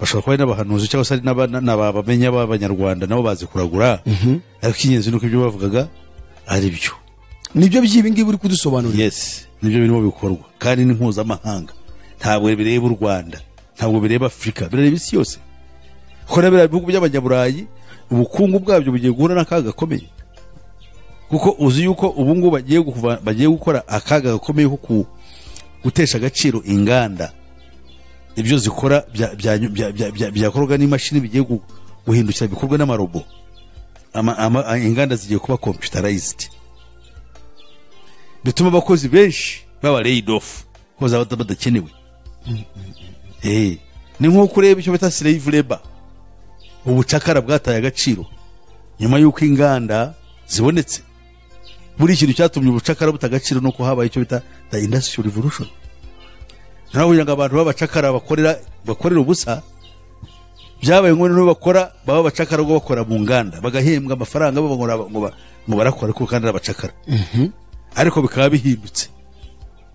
[SPEAKER 1] bashobora kuba ari n'abahanuzi cyangwa se ari n'abamenya b'abanyarwanda nabo bazi kuragura ariko ingenzi nuko ibyo bavugaga ari byo
[SPEAKER 2] nibyo by'ibi ngibi uri kudusobanurira
[SPEAKER 1] yes nibyo birimo bikorwa kandi ni mpuzamahanga ntabwo bireba u Rwanda ntabwo bireba Afurika bireba isi yose kuko nabira ibihugu by'abanyaburayi ubukungu bwabyo bugiye guhura n'akaga gakomeye kuko uzi yuko ubu ngubu bagiye gukora akaga gakomeye ko gutesha agaciro inganda ibyo zikora byakorwa n'imashini bigiye guhindukira bikorwa n'amarobo inganda zigiye kuba computerized bituma abakozi benshi baba laid off ko badakenewe ni nko kureba icyo bita slave labor ubucakara bwataye agaciro nyuma y'uko inganda zibonetse buri ikintu cyatumye ubucakara butagaciro nuko habaye icyo bita the industrial revolution naho kugira ngo abantu babacakara bakorera ubusa byabaye ngo niho bakora baba bacakara ngo bakora mu nganda bagahembwa amafaranga ngo barakora kuko kandi abacakara ariko bikaba bihindutse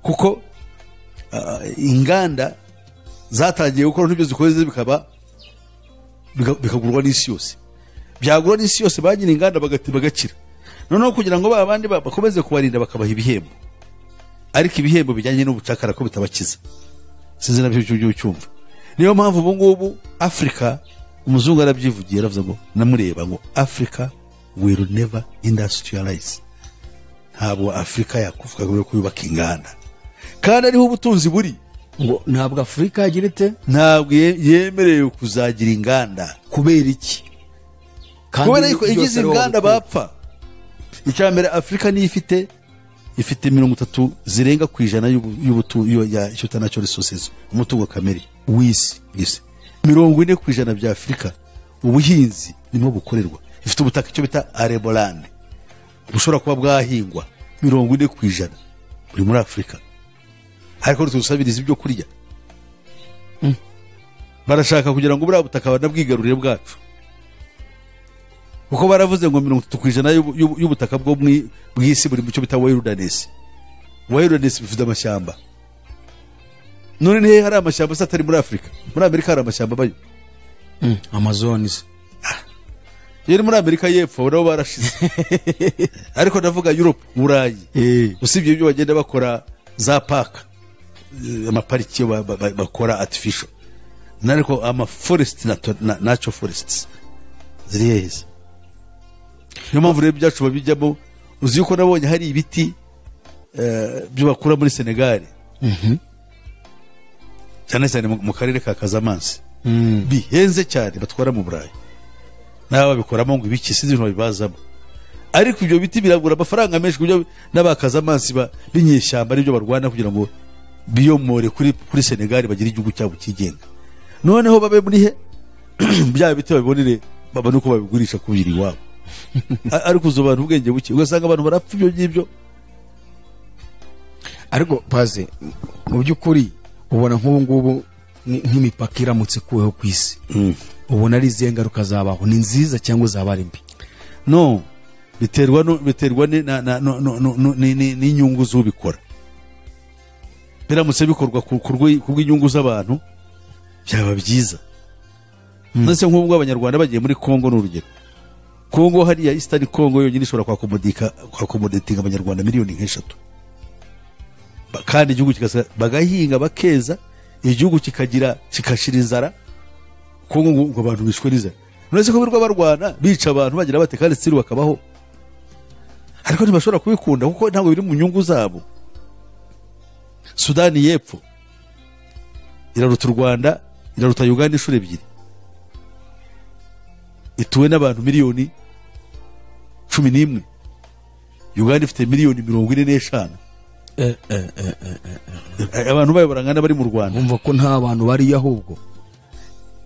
[SPEAKER 1] kuko inganda zatangiye gukora n'ibyo zikoze bikagurwa n'isi yose byagurwa n'isi yose bagira inganda bagakira noneho kugira ngo babandi bakomeze kubarinda bakabaha ibihembo ariko ibihembo bijyanye n'ubucakara ko bitabakiza sinzi nabyo cyo cyumva niyo mpamvu ubu ngubu Africa umuzungu arabyivugiye aravuze ngo namureba ngo Africa will never industrialize ntabwo Africa yakuvuga ngo kuyubaka inganda kandi ariho ubutunzi buri
[SPEAKER 2] ngo ntabwo Africa yagira ite
[SPEAKER 1] ntabwo yemerewe kuzagira inganda
[SPEAKER 2] kubera iki
[SPEAKER 1] kubera yuko igize inganda bapfa icyambere Africa ni ifite 30 zirenga ku ijana y'ubutunzi icyo tanacyo resources umutungo kamere wisi 40 ku ijana bya Africa ubuhinzi nimo bukorerwa ifite ubutaka icyo bita areboland bushobora kuba bwahingwa 40 ku ijana buri muri Africa ariko tuzusabiriza ibyo kurya barashaka kugira ngo buriya butaka banabwigarurire bwacu kuko baravuze ngo 30 ku ijana y'ubutaka bwo bw'isi buri mu cyo bita wilderness bifite amashyamba none nihe hari amashyamba atari muri Africa muri Amerika hari amashyamba bayo
[SPEAKER 2] Amazones
[SPEAKER 1] yari muri Amerika y'epfo nabo barashize ariko ndavuga Europe Burayi usibye ibyo bagenda bakora za park amapariki bakora artificial nariko forest natural forests ziri heza niyo mpamvu rero byacu babijyamo uzi yuko nabonye hari ibiti byo bakura muri Senegal cyane cyane mu karere ka Casamance bihenze cyane batwara mu Burayi n'aba bikoramo ngo ibiki sinzi ibintu babibazamo ariko ibyo biti biragura amafaranga menshi kubyo n'abakazamansi b'inyeshyamba aribyo barwana kugira ngo biyomore kuri Senegal bagire igihugu cyabo kigenga noneho babe muri he bya biti babibonere babone uko babigurisha kubiri wabo ariko uzobantu ubwenge buke ugasanga abantu barapfa ibyo ngibyo
[SPEAKER 2] ariko paze mu by'ukuri ubona nk'ubu ngubu nk'imipaka iramutse kuweho ku isi ubona ari izihe ngaruka zabaho ni nziza cyangwa zaba ari mbi
[SPEAKER 1] no biterwa n'inyungu z'ubikora biramutse bikorwa ku bw'inyungu z'abantu byaba byiza ndetse nk'ubwo abanyarwanda bagiye muri Kongo n'urugero Kongo hariya Eastern Congo yonyine ishobora kwakomodetinga abanyarwanda miliyoni nk'eshatu kandi igihugu bagahinga bakeza igihugu kikashira inzara Kongo ngo abantu bishwe n'inzara none ko birwa barwana bica abantu bagira bate kandi still bakabaho ariko ntibashobora kubikunda kuko ntabwo biri mu nyungu zabo Sudani y'Epfo iraruta u Rwanda iraruta Uganda inshuro ebyiri ituwe n'abantu miliyoni 11 Uganda ifite miliyoni 45 abantu bayo barangana bari mu Rwanda
[SPEAKER 2] umva ko nta bantu bari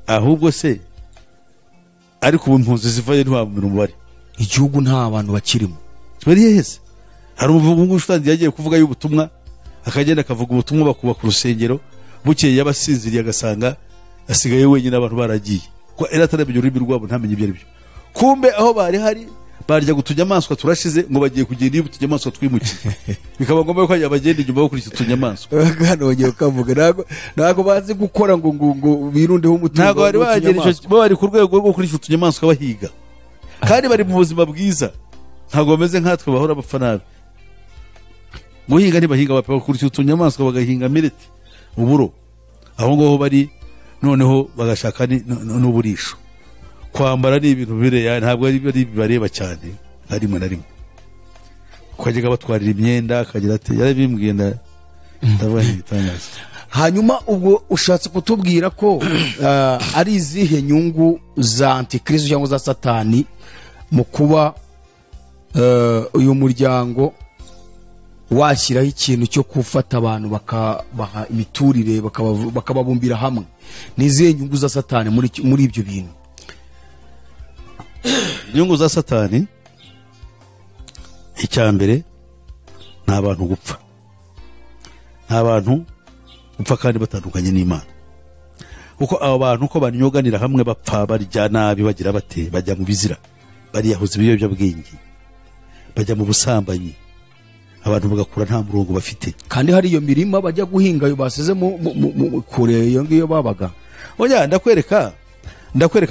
[SPEAKER 2] ahubwo
[SPEAKER 1] se ariko ubu impunzi zivaye ntibamira umubare
[SPEAKER 2] igihugu nta bantu bakirimo
[SPEAKER 1] bari hese hari umuvugo ushitandi yagiye kuvuga y'ubutumwa akagenda akavuga ubutumwa bakubaka urusengero bukeye yabasinziriye agasanga asigaye wenyine abantu baragiye ko era atarabyo ururimi rwabo ntamenye ibyo ari byo kumbe aho bari hari barya gutunyamaswa turashize ngo bagiye kugenda iyo utunyamaswa twimukiye bikaba ngombwa ko abagenda inyuma yo kurikira utunyamaswa
[SPEAKER 2] hano bagiye kavuga nago bazi gukora ngo birundeho umutungo
[SPEAKER 1] nago bari bagera icyo bari ku rwego rwo kurikira utunyamaswa bahiga kandi bari mu buzima bwiza ntago bameze nkatwe bahora bapfa nabi guhinga ntibahinga bapfa kurikira utunyamaswa bagahinga mireti uburo aho ngaho bari noneho bagashaka n'uburisho kwambara ni ibintu bireya ntabwo ari bibareba cyane harimo na rimwe kwajyaga batwarira imyenda akagira ati yarabimbwiye ndabaha ibitangaza
[SPEAKER 2] hanyuma ubwo ushatse kutubwira ko ari izihe nyungu za antikristo cyangwa za satani mu kuba uyu muryango washyiraho ikintu cyo gufata abantu bakabaha imiturire bakababumbira hamwe ni izihe nyungu za satani muri ibyo bintu
[SPEAKER 1] inyungu za satani icya mbere nta bantu gupfa kandi batandukanye n'Imana kuko abo bantu ko banyoganira hamwe bapfa barya nabi bagira bate bajya mu bizira bariyahuza ibiyobyabwenge bajya mu busambanyi abantu bagakura nta murongo bafite
[SPEAKER 2] kandi hari iyo mirima bajya guhinga yo basize mu kure iyo ngiyo babaga
[SPEAKER 1] oya ndakwereka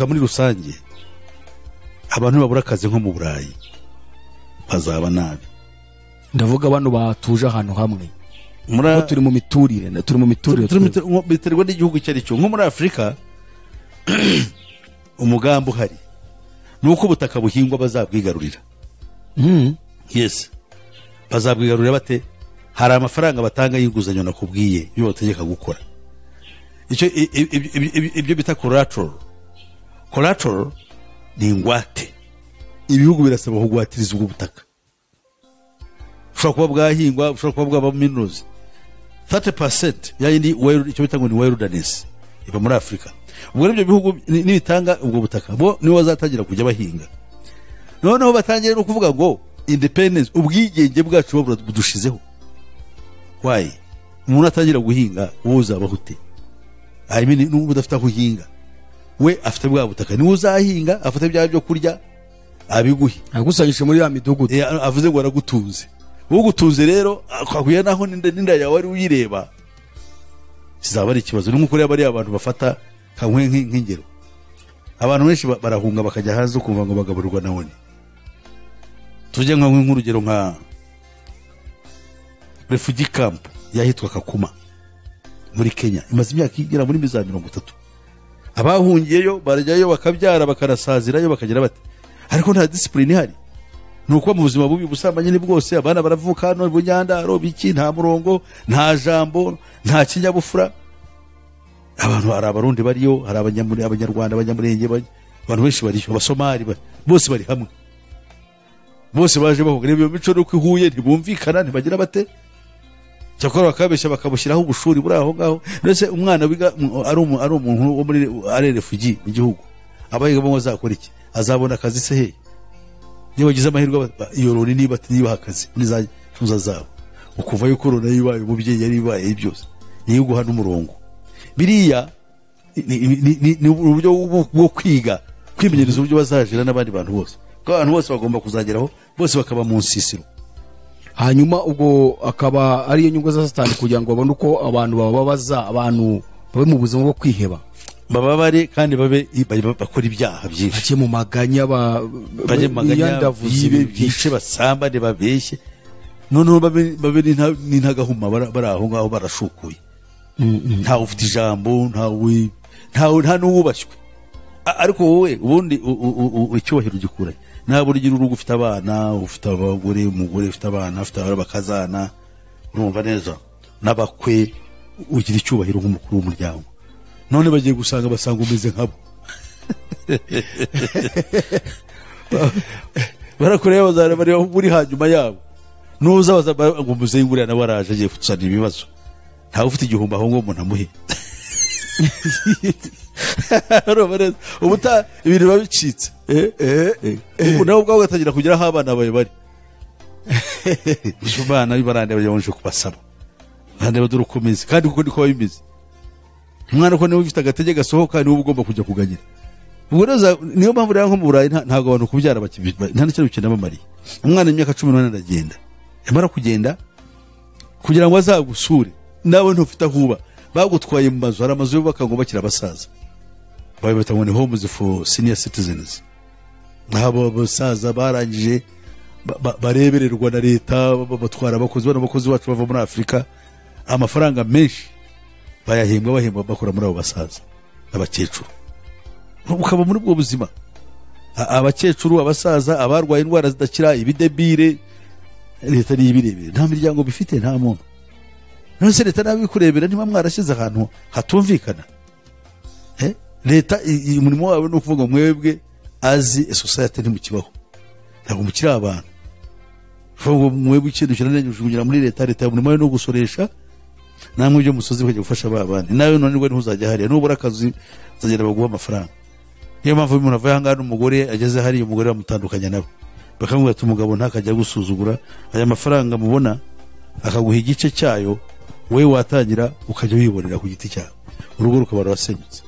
[SPEAKER 1] muri rusange abantu babura akazi nko mu Burayi bazaba nabi
[SPEAKER 2] ndavuga abantu batuje ahantu hamwe turi mu miturire
[SPEAKER 1] biterwa n'igihugu icyo ari cyo nko muri Afurika umugambi uhari nuko ubutaka buhingwa bazabwigarurira yes bazabwigarurira bate hari amafaranga batanga y'inguzanyo nakubwiye iyo bategeka gukora ibyo bita collateral ni ingwate ibihugu birasaba kugwatiriza ubwo butaka ushobora kuba bwahingwa ushobora kuba bwaba minerals 30% yayindi icyo bita ngo ni wilderness iba muri Afurika ubwo ibyo bihugu nibitanga ubwo butaka bo niwe bazatangira kujya bahinga noneho batangiye no kuvuga ngo independence ubwigenge bwacu budushizeho why umuntu atangira guhinga wowe uzabaho ute n'ubu udafite aho uhinga we afite bwa butaka niwe uzahinga afite bya byo kurya abiguhe
[SPEAKER 2] agusanyishe muri ya midugudu
[SPEAKER 1] avuze ngo aragutunze ugutunze rero akwakuye naho n'inda yawe ari uyireba kizaba ari ikibazo n'uko rero bari abantu bafata kankwe nk'ingero abantu benshi barahunga bakajya hanze kumva ngo bagaburirwa nabone tujye nk'urugero nka refugee camp yahitwa Kakuma muri Kenya imaze imyaka igera muri 30 abahungiyeyo barajyayo bakabyara bakarasazirayo bakagira bate ariko nta discipline ihari nuko mu buzima bubi busamanye ni bwose abana baravuka hano bunyandaro biki nta murongo nta jambo nta kinyabufura abantu hari abarundi bariyo hari abanyarwanda abanyamurenge abantu benshi bariyo abasomali bose bari hamwe bose baje bavuga iyo mico nuko ihuye ntibumvikana ntibagira bate cyakora bakabeshya bakabushyiraho ubushuri buri aho ngaho ndetse umwana wiga ari umuntu wo muri RFG mu gihugu abayiga bo azakora iki azabona akazi se he niba bagize amahirwe yorori niba akazi nizacuza zabo ukuva yuko korona yibaye umubyeyi yari yibaye byose niyo guhana umurongo biriya ni uburyo bwo kwiga kwimenyereza uburyo bazajira n'abandi bantu bose ko abantu bose bagomba kuzageraho bose bakaba mu nsisiro
[SPEAKER 2] hanyuma ubwo akaba ari inyungu za Satani kugira ngo babone uko abantu bababaza abantu babe mu buzima bwo kwiheba
[SPEAKER 1] bababare kandi babe bakora ibyaha byinshi
[SPEAKER 2] bake mu maganya
[SPEAKER 1] baje maganya bice basambane babeshye noneho babe n'intagahuma bari aho ngaho barashukuye nta ufite ijambo nta n'uwubashywe ariko wowe ubundi icyubahiro gikuraye nta buryo urugo ufite abana ufite abagore umugore ufite abana ufite bakazana urumva neza n'abakwe ugira icyubahiro nk'umukuru w'umuryango none bagiye basanga umeze nkabo barakureba bazara bari buri hanyuma yabo nuza ngo umuzengurira nawe araje agiye kutusana ibibazo ntawe ufite igihumbi aho ngo umuntu amuhe ubuta ibintu biba bicitse nawe ubwawe ugatangira kugira aho abana bawe bari abana bibarande baje kubasaba kandi badura ukomeze kandi kuko niko bimeze umwana ko niwe ufite agatege gasohoka niwe ugomba kujya kuganyira ubwo niyo mpamvu rero nko mu Burayi ntago abantu kubyara nta n'icyo bikenamo Mariya umwana imyaka 18 aragenda yamara kugenda kugira ngo azagusure nawe ntufite ahuba bagutwaye mu mazu hari amazu yubaka ngo bakira abasaza babita ngo ni homes for senior citizens abo basaza barangije barebererwa na leta batwara abakozi bacu bava muri Afrika amafaranga menshi bahemba bakora muri abo basaza abakecuru ukaba muri bwo buzima abakecuru abasaza abarwaye indwara zidakira ibidebire leta nibirebere nta miryango bifite nta muntu nose leta nabikurebera niba mwarashize ahantu hatumvikana leta umurimo wawe no kuvuga mwebwe azi society ntimukibaho ntabwo mukiri abantu vuga mwebwe ikintu kiranenyeje kugira muri leta umurimo wawe no gusoresha namwe byo musozi kujya gufasha abandi nawe none ngo ntuzajya hariya nubura akazi uzagera baguha amafaranga niyo mpamvu umuntu avuye hangana umugore ageze hariya umugore bamutandukanya nabo bakamubwira ati umugabo ntakajya gusuzugura aya mafaranga mubona akaguha igice cyayo wewe watangira ukajya wibonera ku giti cyawe urugo rukaba rwasenyutse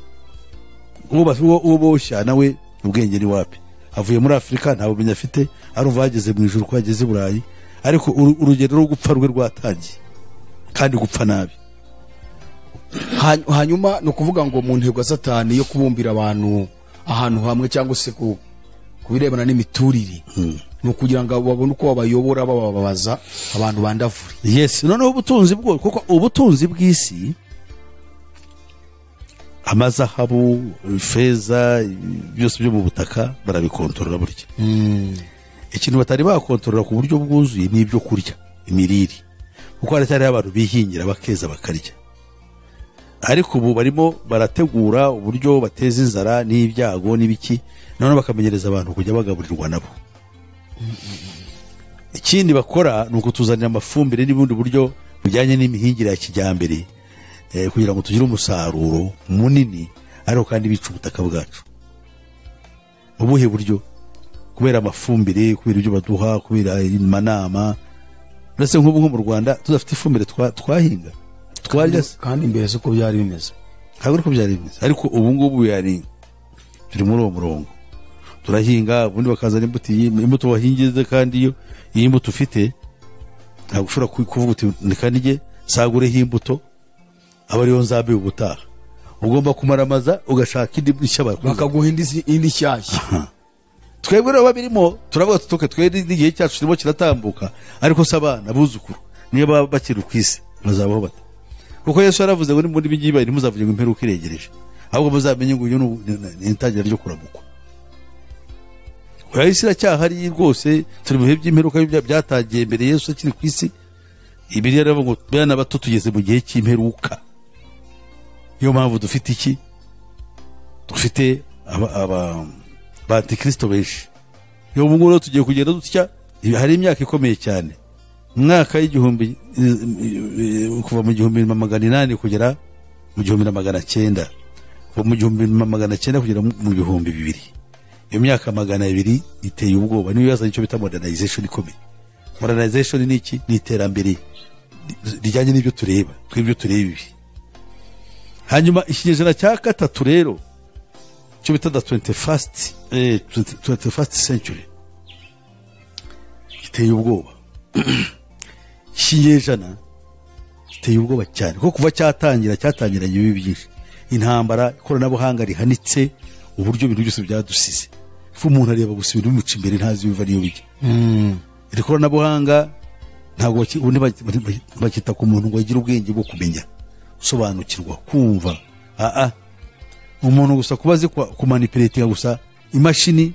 [SPEAKER 1] uwo boshya nawe ubwenge ni wapi avuye muri Afrika nta bumenyi afite arumva yageze mu ijuru ko yageze i Burayi ariko urugendo rwo gupfa rwe rwatangiye kandi gupfa nabi
[SPEAKER 2] hanyuma no kuvuga ngo mu ntego Satani yo kubumbira abantu ahantu hamwe cyangwa se kubirebana n'imiturire no kugira ngo babone uko babayobora bababaza abantu bandavure
[SPEAKER 1] yes noneho ubutunzi bwo kuko ubutunzi bw'isi amazahabu feza byose byo mu butaka barabikontorora burya ikintu batari bakontorora ku buryo bwuzuye ni ibyo kurya imiriri kuko haratari abantu bihingira bakeza bakarya ariko ubu barimo barategura uburyo bateza inzara n'ibyago n'ibiki none bakamenyereza abantu kujya bagaburirwa nabo ikindi bakora ni ukutuzanira amafumbire n'ubundi buryo bujyanye n'imihingire ya kijyambere kugira ngo tugire umusaruro munini ariko kandi bica ubutaka bwacu ubuhe buryo kubera amafumbire kubera ibyo baduha kubera amanama ndetse nk'ubu nko mu Rwanda tudafite ifumbire twahinga twarya
[SPEAKER 2] kandi mbere se ko byari bimeze
[SPEAKER 1] ntabwo ko byari bimeze ariko ubu ngubu yari turi muri uwo murongo turahinga ubundi bakazana imbuto wahingize kandi iyo imbuto ufite ntabwo ushobora kuvuga uti nikanige sagureho imbuto aba ariyo nzabe ubutaha ugomba kumaramaza ugashaka indi nshya
[SPEAKER 2] bakaguha indi shyashya
[SPEAKER 1] twebwe rero babirimo turavuga tutoke twebwe n'igihe cyacu kirimo kiratambuka ariko se abana buzukuru niyo baba bakiri ku isi bazabaho bata kuko Yesu yaravuze ngo muri bigiye ntimuzavuge ngo imperuka iregereje ahubwo muzamenye ngo uyu ni itangira ryo kuramukwa isi iracyahari rwose, turi mu bihe by'imperuka byatangiye mbere Yesu akiri ku isi. Bibiliya iravuga ngo bana bato tugeze mu gihe cy'imperuka. Niyo mpamvu dufite iki? Dufite aba antikristo benshi. Iyo ubu ngubu tugiye kugenda dutya, hari imyaka ikomeye cyane. Mwaka y'igihumbi kuva mu 1800 kugera mu 1900, kuva mu 1900 kugera mu 2000. Iyo myaka 200 iteye ubwoba. Niyo yazanye icyo bita modernization ikomeye. Modernization ni iki? Ni iterambere rijyanye n'ibyo tureba, twibyo tureba ibi. Hanyuma ikinyejana cya gatatu rero cyo bita the 21st century giteye ubwoba. Ikinyejana giteye ubwoba cyane, kuko kuva cyatangiranye ibi byinshi, intambara, ikoranabuhanga rihanitse, uburyo ibintu byose byadusize. Fu umuntu areba gusa ibintu bimuca imbere ntazi biva niyo bijya. Iri koranabuhanga ntabwo bakita ku muntu ngo agire ubwenge bwo kumenya, sobanukirwa, kumva. Umuntu gusa kubaze kumanipulatinga gusa imashini,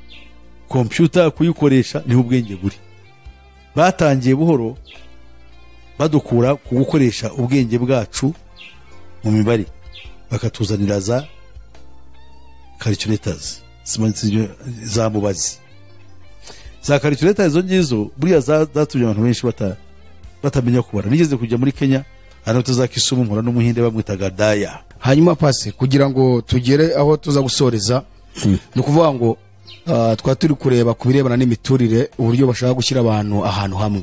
[SPEAKER 1] computer, kuyikoresha niho ubwenge buri. Batangiye buhoro badukura ku gukoresha ubwenge bwacu mu mibare, bakatuzanira za calculators, za mubazi. Za calculators zo ngizo buriya zatumye abantu benshi batamenya kubara. Nigeze kujya muri Kenya, hano tuza Kisumu, mpura n'umuhinde bamwitaga Daya.
[SPEAKER 2] Hanyuma pase kugira ngo tugere aho tuza gusoreza, no kuvuga ngo twa turi kureba kubirebana n'imiturire, uburyo bashaka gushyira abantu ahantu hamwe.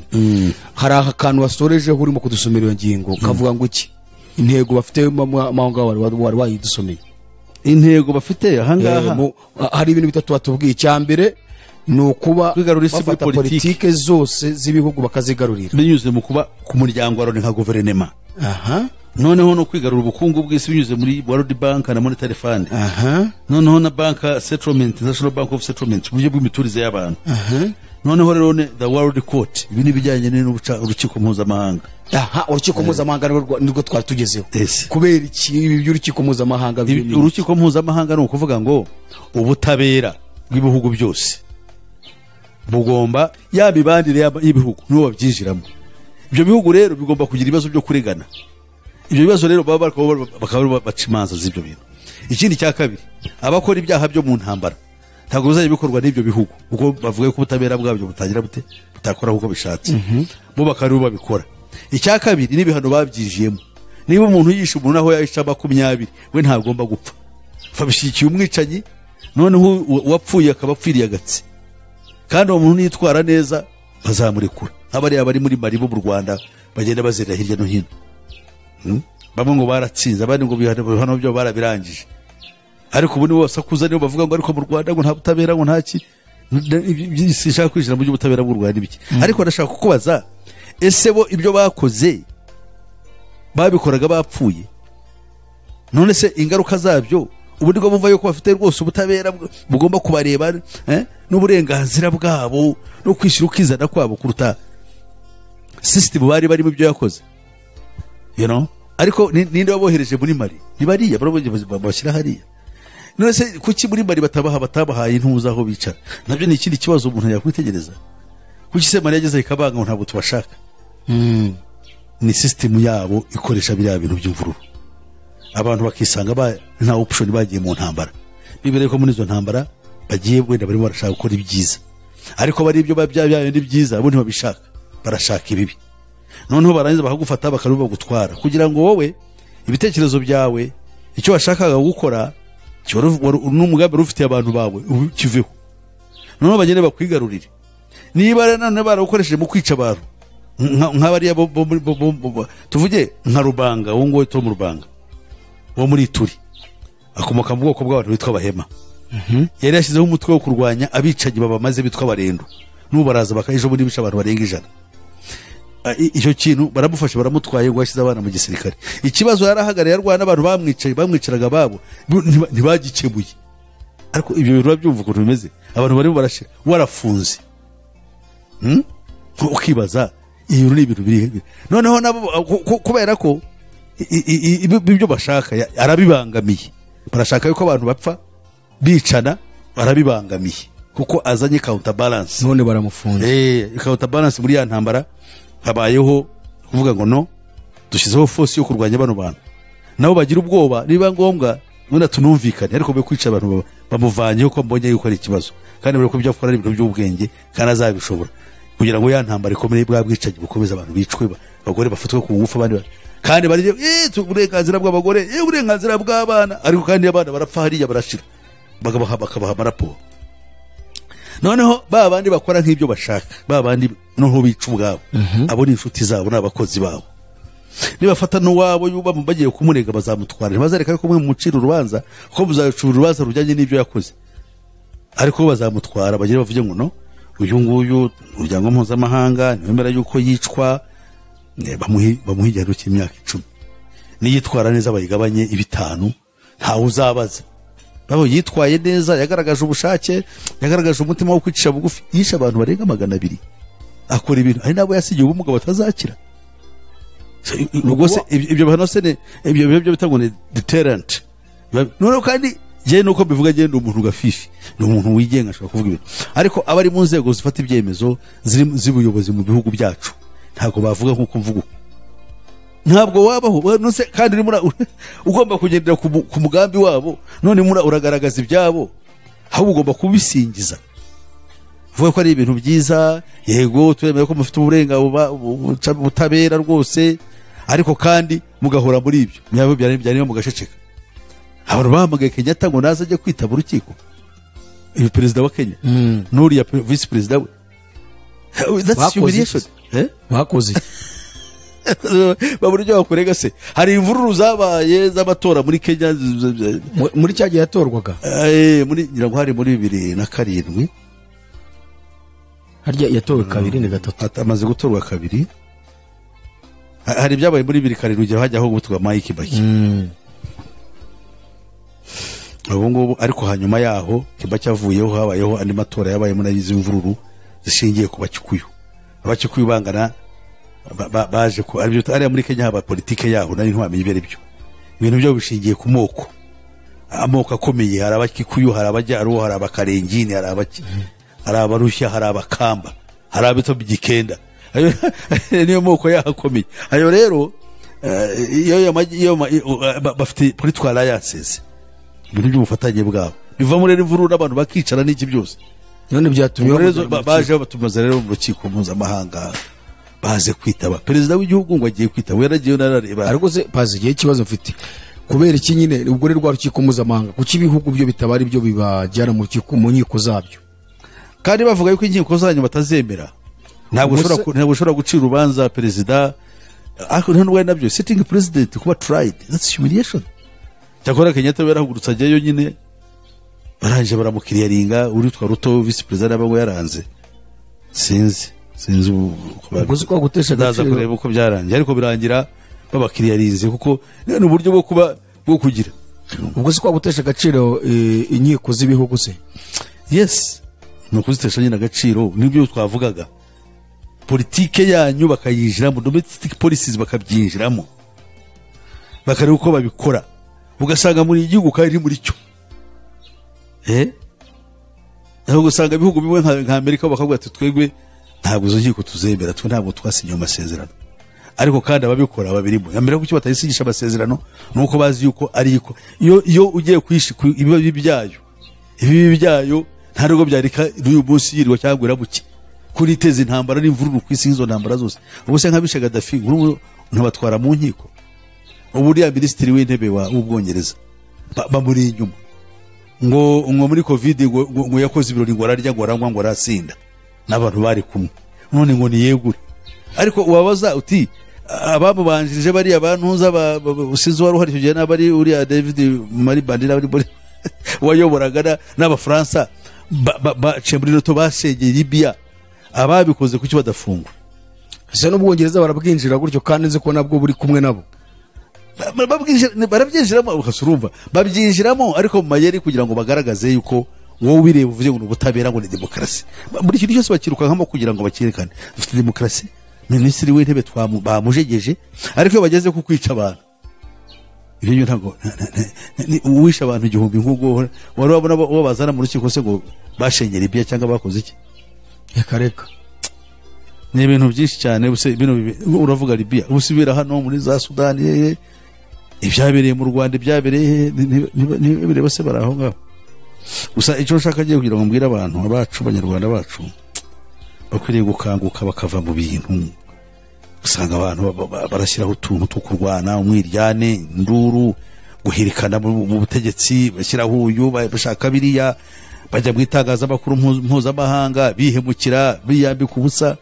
[SPEAKER 2] Hari akantu wasoreje urimo kudusomera iyo ngingo, kavuga ngo iki? Intego bafite mahanga wari wayidusomeye. Intego bafite ahangaha hari ibintu bitatu batubwiye. Cyambere nukuba bafata politike zose z'ibihugu bakazigarurira
[SPEAKER 1] binyuze mu kuba ku muryango wa nka guverinema. Noneho no kwigarura ubukungu bw'isi binyuze muri World Bank na Monetary Fund. Noneho na Bank Settlement, National Bank of Settlement, uburyo bw'imiturize y'abantu. Noneho rero the World Court, ibintu bijyanye n'urukiko mpuzamahanga.
[SPEAKER 2] Urukiko mpuzamahanga nirwo twari tugezeho. Kubera iki ibi by'urukiko mpuzamahanga?
[SPEAKER 1] Urukiko mpuzamahanga ni ukuvuga ngo ubutabera bw'ibihugu byose bugomba yabibandire y'ibihugu nibo babyinjiramo. Ibyo bihugu rero bigomba kugira ibibazo byo kuregana. Ibyo bibazo rero bakaba baca imanza z'ibyo bintu. Ikindi cya kabiri, abakora ibyaha byo mu ntambara ntabwo bizajya bikorwa n'ibyo bihugu, kuko bavuga ko ubutabera bwabyo butangira bute butakora uko bishatse. Bo bakaba babikora. Icya kabiri, n'ibihano babyijiyemo. Niba umuntu yishe umuntu aho yahisha 20, we ntagomba gupfa. Fabishikiye umwicanyi, noneho wapfuye akaba apfiriye agatsi. Kandi uwo muntu nitwara neza bazamurekura. Abari muri Mali bo mu Rwanda bagenda bazera hirya no hino. Bamwe ngo baratsinze, abandi ngo bihano byo barabirangije. Ariko ubu ni bose akuza niyo bavuga ngo ariko mu Rwanda ngo nta butabera, ngo ntaki. Sinshaka kwinjira mu by'ubutabera bw'u Rwanda n'ibiki. Ariko ndashaka kukubaza, ese bo ibyo bakoze babikoraga bapfuye? None se ingaruka zabyo ubu niko bumva yuko bafite rwose ubutabera bugomba kubareba n'uburenganzira bwabo no kwishyira ukizana kwabo kuruta system bari barimo ibyo yakoze? Ariko ninde wabohereje muri Mali? Ni bariya babashyira hariya. None se kuki muri Mali batabahaye intuza aho bicara? Nabyo ni ikindi kibazo umuntu yakwitegereza. Kuki se Mali yageze ikabanga ngo ntabwo tubashaka? Ni system yabo ikoresha biriya bintu by'imvururu. Abantu bakisanga nta option bagiye mu ntambara. Bibereye ko muri izo ntambara bagiye wenda barimo barashaka gukora ibyiza. Ariko bari ibyo babyaye ndi byiza, abo ntibabishaka. Barashaka ibibi. Noneho barangiza bakagufata bakaruba gutwara kugira ngo wowe ibitekerezo byawe icyo washakaga gukora n'umugambi rufite abantu bawe ukiveho. Noneho bagende bakwigarurire. Niba none barakoresheje mu kwica abantu nk'abariya tuvuge nka Rubanga, wo ngo to mu Rubanga wo muri Turi, akomoka mu bwoko bw'abantu bitwa Bahema. Yari yashyizeho umutwe wo kurwanya abicanyi babamaze bitwa Barendo. N'ubu baraza bakayijo muri bisha abantu barenga 100. Icyo kintu baramufashe baramutwaye ngo yashyize abana mu gisirikare. Ikibazo yarahagara yarwana abantu bamwicaraga babo ntibagikemuye. Ariko ibyo bintu babyumva ukuntu bimeze, abantu barimo barashira warafunze. Ukibaza iyo ni ibintu biri. Noneho nabo kubera ko ibyo bashaka arabibangamiye. Barashaka yuko abantu bapfa bicana, arabibangamiye. kuko azanye counterbalance.
[SPEAKER 2] none baramufunze.
[SPEAKER 1] Counterbalance muri ya ntambara habayeho kuvuga ngo no dushyizeho force yo kurwanya bano bantu, nabo bagira ubwoba niba ngombwa none tunumvikane, ariko be kwica abantu bamuvanyeho ko mbonye yuko ari ikibazo, kandi bari ko ibyo akora ari ibintu by'ubwenge kandi azabishobora, kugira ngo ya ntambara ikomeye bwa bwicanyi bukomeza abantu bicwe, bagore bafatwe ku ngufu, abandi kandi bari uburenganzira bw'abagore, uburenganzira bw'abana, ariko kandi abana barapfa hariya barashira, bakabaha amaraporo. Noneho ba bandi bakora nk'ibyo bashaka, ba bandi noneho bica ubwabo, abo ni inshuti zabo n'abakozi babo. Nibafata n'uwabo yuba bagiye kumurega bazamutwara, ntibazareka yuko mwe mucira urubanza, ko muzacura urubanza rujyanye n'ibyo yakoze, ariko bazamutwara bagira bavuge ngo no uyu nguyu umuryango mpuzamahanga ntibemera yuko yicwa, bamuha igihano cy'imyaka 10, niyitwara neza bayigabanye 5, ntawe uzabaza. Babo yitwaye neza, yagaragaje ubushake, yagaragaje umutima wo kwicisha bugufi, yisha abantu barenga 200, akora ibintu ari nabo yasigiye ubumuga batazakira. Ubwo se ibyo bahano se ibyo bitangwa ni deterrent. None kandi je nuko bivuga je ndi umuntu gafifi, ni umuntu wigenga ashaka kuvuga ibintu, ariko abari mu nzego zifata ibyemezo z'ubuyobozi mu bihugu byacu ntabwo bavuga nkuko mvuga, ntabwo wabaho nose kandi ugomba kugendera ku mugambi wabo, none uragaragaza ibyabo, aho ugomba kubisingiza, vuga ko ari ibintu byiza, yego turemeye ko mufite uburenganzira butabera rwose, ariko kandi mugahora muri ibyo myabo byari mugasheceka. Abantu bahamagaye Kenyatta ngo naza ajye kwitaba urukiko, uyu perezida wa Kenya n'uriya vice perezida we, that's humiliation.
[SPEAKER 2] Bakoze
[SPEAKER 1] baburyo bakurega se, hari imvururu zabaye z'amatora muri Kenya
[SPEAKER 2] muri cyagiye yatorwaga,
[SPEAKER 1] muri ngira ngo hari muri 2007
[SPEAKER 2] harya yatowe 2 ni 3,
[SPEAKER 1] amaze gutorwa 2. Hari byabaye muri 2007 ugera hajyaho gutwa Mike Baki, ubu ngubu, ariko hanyuma yaho Kibaki avuyeho habayeho andi matora yabaye muri izi mvururu zishingiye ku Bakikuyu. Abakikuyu bangana baje ko ari byo ari muri Kenya, haba politike yaho nari ntwamenye ibere byo, ibintu byo bishingiye ku moko, amoko akomeye, hari Abakikuyu, hari Abajyaruho, hari Abakarengini, hari Abarushya, hari Abakamba, hari abito by'ikenda, niyo moko yahakomeye ayo. Rero iyo bafite political alliances, ibintu by'ubufatanye bwabo biva muri imvururu n'abantu bakicara n'iki byose.
[SPEAKER 2] None byatumye
[SPEAKER 1] baje batumaza rero mu rukiko mpuzamahanga, baze kwitaba perezida w'igihugu ngo agiye kwitaba, yaragiye narareba.
[SPEAKER 2] Ariko se pazi igihe kibazo mfite, kubera iki nyine ubwo rwa rukiko mpuzamahanga, kuki ibihugu byo bitabari byo bibajyana mu rukiko mu nkiko zabyo,
[SPEAKER 1] kandi bavuga yuko inkiko zanyu batazemera, ntabwo ushobora gucira urubanza perezida, ariko ntabwo nabyo sitting president kuba tried, that's humiliation. Cyakora Kenyatta yarahugurutse ajyayo nyine, baranje baramukiriyaringa, uritwa Ruto vice president nabo yaranze, sinzi
[SPEAKER 2] ubwo ko gutesha
[SPEAKER 1] ndaza kureba uko byarangiye, ariko birangira babakiriyarinze kuko ni uburyo bwo kugira.
[SPEAKER 2] Ubwo ko gutesha agaciro inkiko z'ibihugu se.
[SPEAKER 1] Yes, no kuzitesha nyine agaciro, nibyo twavugaga. Politike yanyu bakayinjiramo, domestic policies bakabyinjiramo, bakareba uko babikora, ugasanga muri igihugu kandi muri cyo aho gusanga ibihugu bimwe nka Amerika bakavuga ati twegwe ntabwo zo nkiko tuzemera, twe ntabwo twasinye amasezerano, ariko kandi ababikora babirimo. Amerika kuki batayisigisha amasezerano, nuko bazi yuko ari iko iyo ugiye kwishi ibibi byayo nta rugo byarika n'uyu munsi yirwa cyangwa buke kuri teze intambara n'imvururu ku isi, izo ntambara zose. Ubuse nk'abishe Gaddafi ntabatwara mu nkiko, ubu uriya minisitiri w'intebe w'Ubwongereza bamuri inyuma ngo muri covid ngo yakoze ibirori ngo ararya ngo aranywa ngo arasinda n'abantu bari kumwe, none ngo niyegure. Ariko ubabaza uti abamubanjije bari abantuza usize wari uhari cyo n'abari uriya David Maribandira bari wayoboraga n'Abafaransa Chembrinoto basengeye Libya, ababikoze kuki badafungwa?
[SPEAKER 2] Ese n'Ubwongereza barabwinjira gutyo kandi nzi ko nabwo buri kumwe nabo
[SPEAKER 1] barabyinjiramo, ukasurumva babyinjiramo, ariko mu mayeri kugira ngo bagaragaze yuko wowe ubireba uvuze ngo ubutabera ngo ni demokarasi. Buri kintu cyose bakirukankamo kugira ngo bakerekane dufite demokarasi. Minisitiri w'intebe bamujegeje, ariko iyo bageze ku kwica abantu, ibyo ntabwo uwisha abantu 1000 nk'ubwo wari wabona uwo bazana mu rukiko se ngo bashengera ibya cyangwa bakoze iki
[SPEAKER 2] reka
[SPEAKER 1] ni ibintu byinshi cyane ubuse bino uravuga Libya ubusibira hano muri za Sudani ibyabereye mu Rwanda ibyabereye ni bose baraho ngaho gusa icyo nshaka giye kugira ngo mbwire abantu abacu abanyarwanda bacu bakwiriye gukanguka bakava mu bintu usanga abantu barashyiraho utuntu two kurwana umwiryane induru guhirikana mu butegetsi bashyiraho uyu bashaka biriya bajya mu itangazamakuru mpuzamahanga bihemukira biyambika ubusa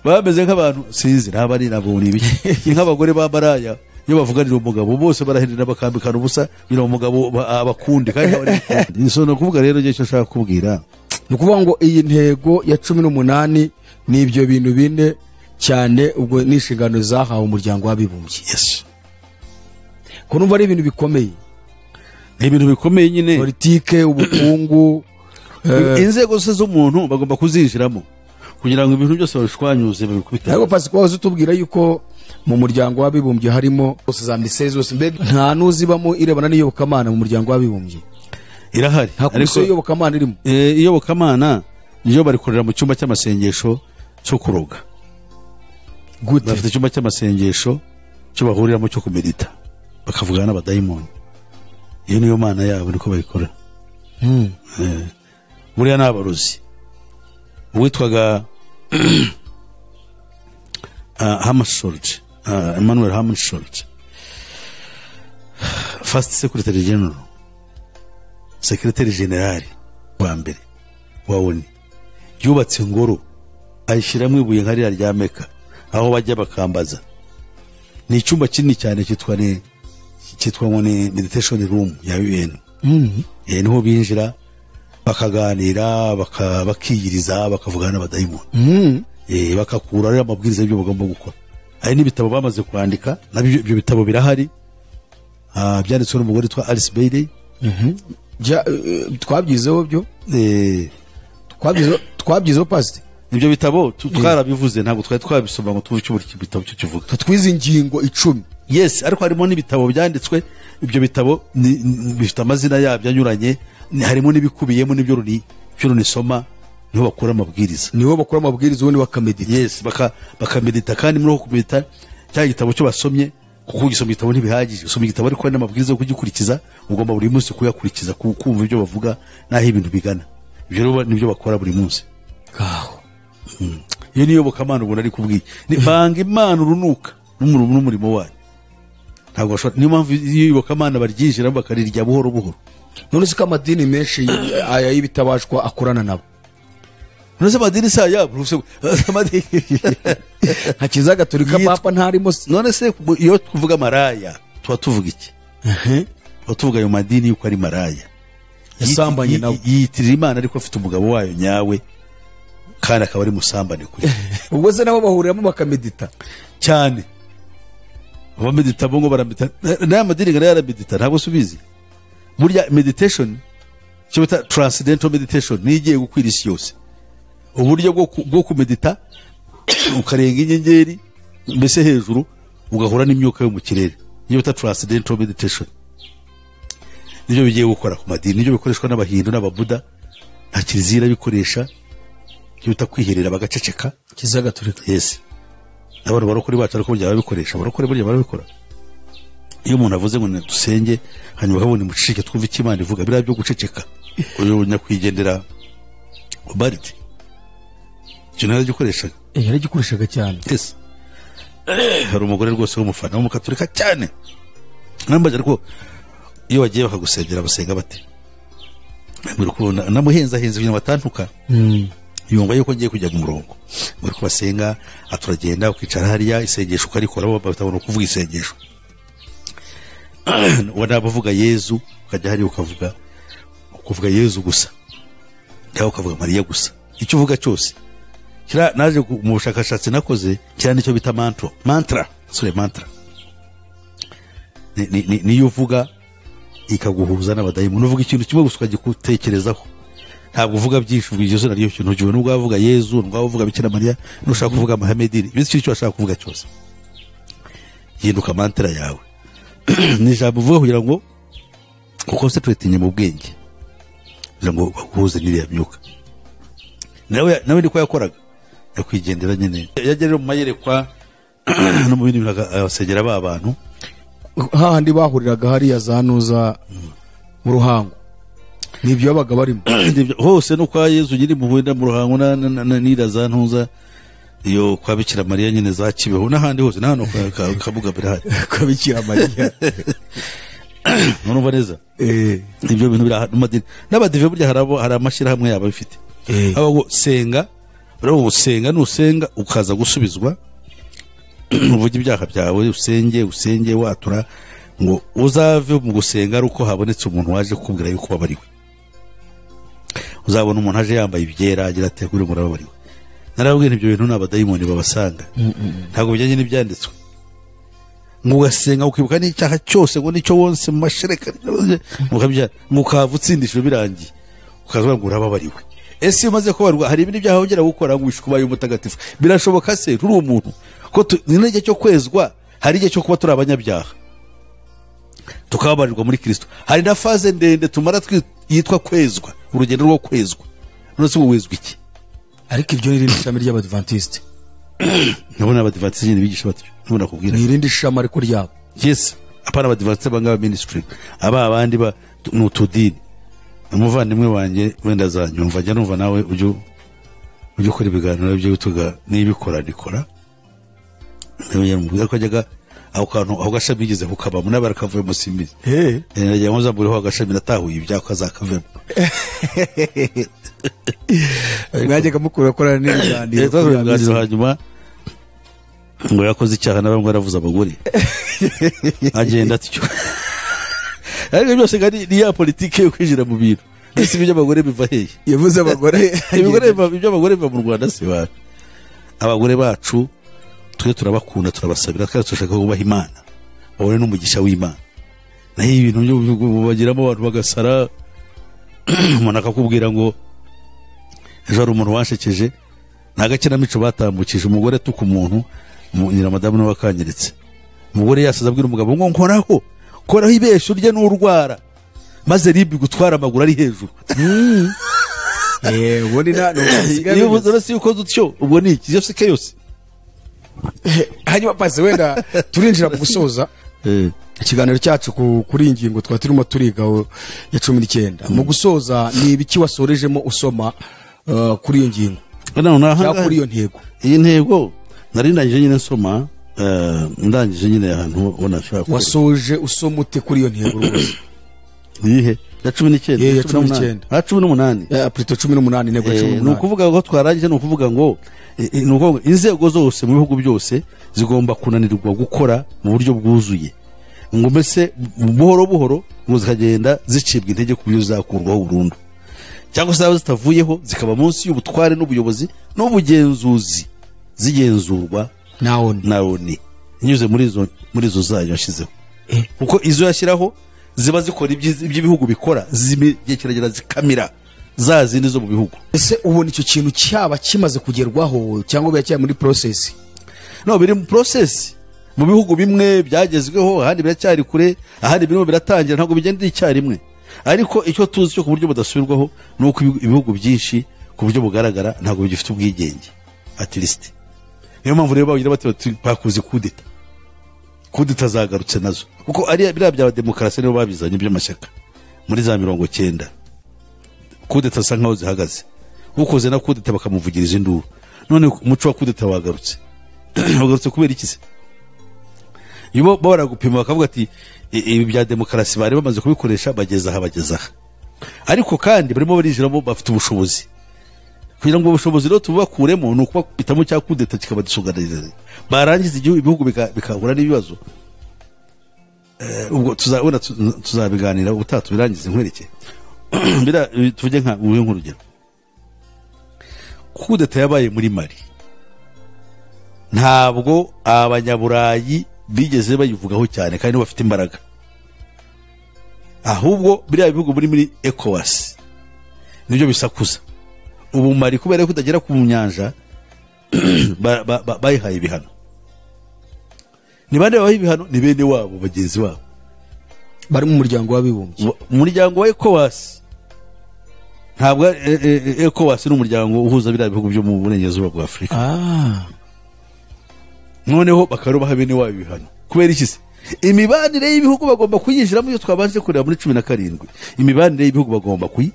[SPEAKER 1] bameze nk'abantu sinzi naba ari nabona ibiki nk'abagore b'amaraya iyo bavuganira umugabo bose barahirira bakambikana ubusa kugira ngo umugabo abakunde kandi niso no kuvuga rero cyo nshaka kubwira
[SPEAKER 2] ni ukuvuga ngo iyi ntego ya 18 ni ibyo bintu bine cyane ubwo n'inshingano zahawe umuryango w'abibumbye.
[SPEAKER 1] Yes,
[SPEAKER 2] ko numva ari ibintu bikomeye,
[SPEAKER 1] ibintu bikomeye nyine,
[SPEAKER 2] politike, ubukungu,
[SPEAKER 1] inzego zose z'umuntu bagomba kuzinjiramo kugira ngo ibintu byose babishwanyuze babikubite.
[SPEAKER 2] Ariko Pasiko wazo tubwira yuko mu muryango w'abibumbye harimo zose za mise zose, mbega nta nuzibamo irebana n'iyobokamana mu muryango w'abibumbye
[SPEAKER 1] irahari.
[SPEAKER 2] Ariko iyobokamana irimo
[SPEAKER 1] iyobokamana niyo barikorera mu cyumba cy'amasengesho cyo kuroga.
[SPEAKER 2] Gute
[SPEAKER 1] bafite icyumba cy'amasengesho cyo bahuriramo cyo kumedita bakavugana n'abadayimoni. Iyo niyo mana yabo niko bayikora. Buriya n'abarozi uwitwaga Hammarskjöld, Emmanuel Hammarskjöld, First Secretary General, Secretary General wa mbere wa ONU, yubatse ingoro ayishyiramo ibuye nka ririya rya Meka aho bajya bakambaza. Ni icyumba kinini cyane cyitwa ngo ni meditation room ya UN. Niho binjira bakaganira bakiyiriza bakavugana n'abadayimoni. Bakakura rero amabwiriza y'ibyo bagomba gukora. Hari n'ibitabo bamaze kwandika, nabyo ibyo bitabo birahari. Byanditswe n'umugore witwa Alice Bailey.
[SPEAKER 2] Twabyizeho byo twabyizeho past
[SPEAKER 1] ibyo bitabo twarabivuze, ntabwo twari twabisoma ngo tuvuge buri bitabo cyo kivuga.
[SPEAKER 2] Twize ingingo 10.
[SPEAKER 1] Yes, ariko harimo n'ibitabo byanditswe. Ibyo bitabo bifite amazina yabyo anyuranye, harimo n'ibikubiyemo n'ibyo runisoma, niho bakora amabwiriza. Ubundi bakamedita. Yes, bakamedita, kandi muri uko kumedita cya gitabo cyo basomye, kuko gisoma igitabo ntibihagije. Usoma igitabo ariko n'amabwiriza yo kugikurikiza, ugomba buri munsi kuyakurikiza, kumva ibyo bavuga naho ibintu bigana. Ibyo rero nibyo bakora buri munsi. Iyo niyo bokamana ubona ari kubwiye. Ni banga Imana urunuka n'umurimo wayo. Ntabwo bashobora, niyo mpamvu iyo bokamana baryinjira bakarirya buhoro buhoro.
[SPEAKER 2] None se ko amadini menshi aya y'ibitabashwa akorana nabo.
[SPEAKER 1] None se amadini sa yabo
[SPEAKER 2] hakiza Gatolika papa ntarimo.
[SPEAKER 1] None se iyo tuvuga maraya tuba tuvuga iki? Tuba tuvuga ayo madini yuko ari maraya
[SPEAKER 2] yasambanye nawe,
[SPEAKER 1] yitirira Imana ariko afite umugabo wayo nyawe kandi akaba ari musambane kuri.
[SPEAKER 2] Ubwo se nabo bahuriramo bakamedita
[SPEAKER 1] cyane. Abamedita bongo baramedita, n'aya madini gara yaramedita, ntabwo subizi. Burya meditation cyo bita transcendental meditation ni igiye gukwira isi yose. Uburyo bwo kumedita ukarenga inyenyeri mbese hejuru ugahura n'imyuka yo mu kirere, niyo bita transcendental meditation. Nibyo bigiye gukora ku madini, nibyo bikoreshwa n'abahindu n'ababuda, nta kiliziya bikoresha. Cyo bita kwiherera bagaceceka,
[SPEAKER 2] kiza Gatolika.
[SPEAKER 1] Yes, abantu barokore bacu ariko byaba bikoresha, barokore burya barabikora. Iyo umuntu avuze ngo dusenge hanyuma bakabona mucicike twumva icyo Imana ivuga, bira byo guceceka, uyo nyakwigendera Bariti cyo naragikoreshaga.
[SPEAKER 2] Yaragikoreshaga cyane.
[SPEAKER 1] Yes, hari umugore rwose w'umufana w'umukatolika cyane, nambaje ariko iyo bagiye bakagusengera basenga bate, namuhenza ibintu batantuka. Yumva yuko ngiye kujya mu murongo, muri kubasenga aturagenda ukicara hariya isengesho ukarikora, batabona kuvuga isengesho. Wana bavuga Yezu ukajya hari ukavuga Yezu gusa, cyangwa ukavuga Mariya gusa. Icyo uvuga cyose kira naje mu bushakashatsi nakoze kira nicyo bita mantra. Niyo uvuga ikaguhuza n'abadayimoni. Uvuga ikintu kimwe gusa ukagitekerezaho, ntabwo uvuga byinshi, uvuga iryo zina ry'icyo kintu. Nubwo wavuga Yezu, nubwo wavuga Bikira Mariya, nushaka kuvuga Muhammedini, bityo icyo washaka kuvuga cyose hinduka mantra yawe. Ni ijambo uvuga kugira ngo ukonsentrate mu bwenge. kugira ngo bahuze n'iriya myuka. Nawe niko yakoraga, yakwigendera nyine, yajya rero mu mayerekwa no mu bindi bintu abasengera ba bantu
[SPEAKER 2] hahandi bahuriraga hariya za Ntuza mu Ruhango, nibyo babaga barimo
[SPEAKER 1] hose no kwa Yezu nyiri mu Buhenda mu Ruhango n'ira za Ntuza iyo kwa Bikira Mariya nyine za Kibeho n'ahandi hose na hano kabuga birahari
[SPEAKER 2] kwa Bikira Mariya
[SPEAKER 1] urumva neza ibyo bintu biramadini n'abadive burya hari amashyirahamwe yabo bifite abo senga bro usenga nusenga ukaza gusubizwa uvuga ibyaha byawe usenge watura ngo uzave mu gusenga ari uko habonetse umuntu waje kubwira yuko babariwe. Uzabona umuntu aje yambaye ibyera agira ati kuri murabariwe. Narababwira ibyo bintu n'abadayimoni babasanga ntabwo bijyanye n'ibyanditswe. Ngo ugasenga ukibuka n'icyaha cyose ngo nicyo wonse mu mashereka mukabya mukava utsindishije birangiye ukavuga ngo urababariwe. Ese umaze kubarwa hari ibindi byaha wongera gukora ngo wishukubaye umutagatifu birashoboka se turi umuntu ko n'igihe cyo kwezwa hari igihe cyo kuba turi abanyabyaha tukababarirwa muri Kristo. Hari na faze ndende tumara yitwa kwezwa, urugendo rwo kwezwa. None se wezwa iki?
[SPEAKER 2] Ariko ibyo ni irindi shami ry'Abadventiste.
[SPEAKER 1] Nabona Abadventiste nyine bigisha batyo. Nubona kubwira.
[SPEAKER 2] Ni irindi shami ariko ryabo.
[SPEAKER 1] Yes, apana Abadventiste bangaba ministry. Abandi ba n'utudini. Umuvandimwe wanjye wenda zanyumva jya numva nawe ujye ukora ibiganiro byo gutuga n'ibikora nikora. Nawe yamubwira ko ajyaga aho kantu aho gashami bigeze kukaba munabara kavuye mu Simbizi. Najya nkoza buriho agashami natahuye ibyako azakavemo.
[SPEAKER 2] Mwajyaga mukura korana n'ibiganiro
[SPEAKER 1] hanyuma ngo yakoze icyaha nabamwe aravuza abagore. Agenda atyo. Ariko byose ni ya politike yo kwinjira mu bintu. Ese ibyo abagore biva hehe?
[SPEAKER 2] Yavuze abagore.
[SPEAKER 1] Ibyo abagore biva mu Rwanda se ba. Abagore bacu twe turabakunda turabasabira kandi turashaka kubaha Imana. Babone n'umugisha w'Imana. Naho ibintu byo bagiramo abantu bagasara umuntu akakubwira ngo ejo hari umuntu washekeje nagakina mico batambukije umugore tuka umuntu nyira madamu no bakanyiritse. Umugore yasaza abwira umugabo ngo koraho ibesho urye n'urwara maze ribi gutwara amaguru ari hejuru.
[SPEAKER 2] Ubundi
[SPEAKER 1] niyo uzi uko utyo ubwo ni iki yose ke yose.
[SPEAKER 2] Hanyuma pase wenda turinjira mu gusoza ikiganiro cyacu kuri ingingo twa turimo turiga ya 19 mu gusoza ni ibiki wasorejemo usoma kuri iyo ngingo kuri iyo ntego.
[SPEAKER 1] Iyi ntego nari ndangije nyine nsoma ndangije nyine ahantu ubona shaka
[SPEAKER 2] wasoje usoma ute kuri iyo ntego rwose
[SPEAKER 1] yihe ya 19 ya 18
[SPEAKER 2] aprito 18 ntego ya 18
[SPEAKER 1] nukuvuga ngo twarangije nukuvuga ngo nuko inzego zose mu bihugu byose zigomba kunanirwa gukora mu buryo bwuzuye ngo mbese buhoro buhoro ngo zikagenda zicibwa intege ku buryo zakurwaho burundu cyangwa se zitavuyeho zikaba munsi y'ubutware n'ubuyobozi n'ubugenzuzi zigenzurwa naoni inyuze muri izo zayo yashizeho kuko izo yashyiraho ziba zikora iby'ibihugu bikora zimegerageza zikamira za zindi zo mu bihugu.
[SPEAKER 2] Ese ubona icyo kintu cyaba kimaze kugerwaho cyangwa byacyari muri process?
[SPEAKER 1] No, biri mu process. Mu bihugu bimwe byagezweho ahandi biracyari kure ahandi birimo biratangira ntabwo bigendera icyarimwe. Ariko icyo tuzi cyo ku buryo budasubirwaho nuko ibihugu byinshi ku buryo bugaragara ntabwo bigifite ubwigenge at least. Niyo mpamvu rero bagira bati bakuze kudeta zagarutse nazo kuko ari bira bya demokarasi nibo babizanye by'amashyaka muri za 90 kudeta sa nkaho zihagaze ukoze na kudeta bakamuvugiriza induru none umuco wa kudeta wagarutse kubera iki se ibo baragupima bakavuga ati ibi bya demokarasi bari bamaze kubikoresha bageza ariko kandi barimo barijiramo bafite ubushobozi kugira ngo ubushobozi rero tubakuremo nuko bitamo cya kudeta kikaba disuganiza barangiza ibihugu bikahura n'ibibazo ubwo tuzabiganira ubutatu birangize nkwereke bira tuje nka uwe nk'urugero kudeta yabaye muri Mali ntabwo abanyaburayi bigeze bayivugaho cyane kandi bafite imbaraga ahubwo biriya bihugu muri ECOWAS nibyo bisakuza ubu Mali kubera ko utagera ku nyanja bayihaye ibihano ni bande babaye ibihano ni bene wabo bagenzi wabo
[SPEAKER 2] bari mu muryango w'abibumbye
[SPEAKER 1] umuryango wa ECOWAS ntabwo ECOWAS n'umuryango uhuza biriya bihugu byo mu burengerazuba bwa Afurika. Noneho bakarubaha bene wabo ibihano kubera iki se? Imibanire y'ibihugu bagomba kuyinjiramo iyo twabanje kureba muri 17. Imibanire y'ibihugu bagomba kuyinjiramo.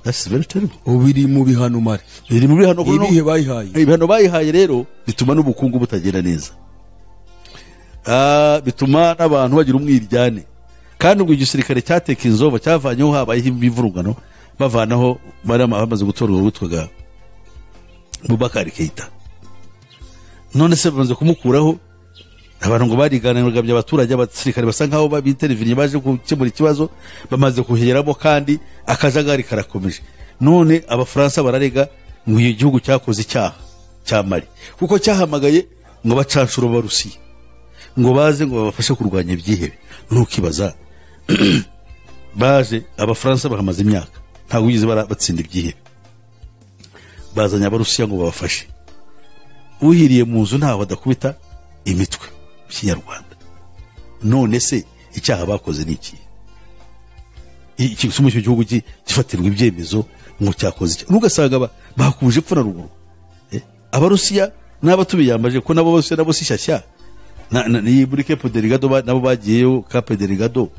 [SPEAKER 1] That's very terrible.
[SPEAKER 2] Ubiri mu bihano mare.
[SPEAKER 1] Biri mu bihano
[SPEAKER 2] kuno. Ibihe bayihaye.
[SPEAKER 1] Ibihano bayihaye rero bituma n'ubukungu butagenda neza. Bituma n'abantu bagira umwiryane. Kandi ubwo igisirikare cyateka inzoba cyavanyeho habaye imivurungano bavanaho bamaze gutorwa witwaga Boubacar Keita. None se bamaze kumukuraho abantu ngo bariganiraga by'abaturage abasirikare basa nkaho babintervenye baje gukemura ikibazo bamaze kuhegeramo kandi akajagari karakomeje. None abafaransa bararega ngo iyo gihugu cyakoze icyaha cya Mali kuko cyahamagaye ngo bacanshuro barusiya ngo baze ngo babafashe kurwanya ibyihebe. Nukibaza baje abafaransa bahamaze imyaka ntabwo bigize batsinda ibyihebe, bazanya abarusiya ngo babafashe. Uhiriye mu nzu ntaho badakubita imitwe Kinyarwanda. None se icyaha bakoze niki? Iki cyo gihugu gifatirwa ibyemezo ngo cyakoze iki? Nugasanga bakuje pfuna ruguru. Abarusiya n'abatubiyambaje ko nabo bose nabo sishyashya. Ni muri Cape Delgado nabo bagiyeyo Cape Delgado.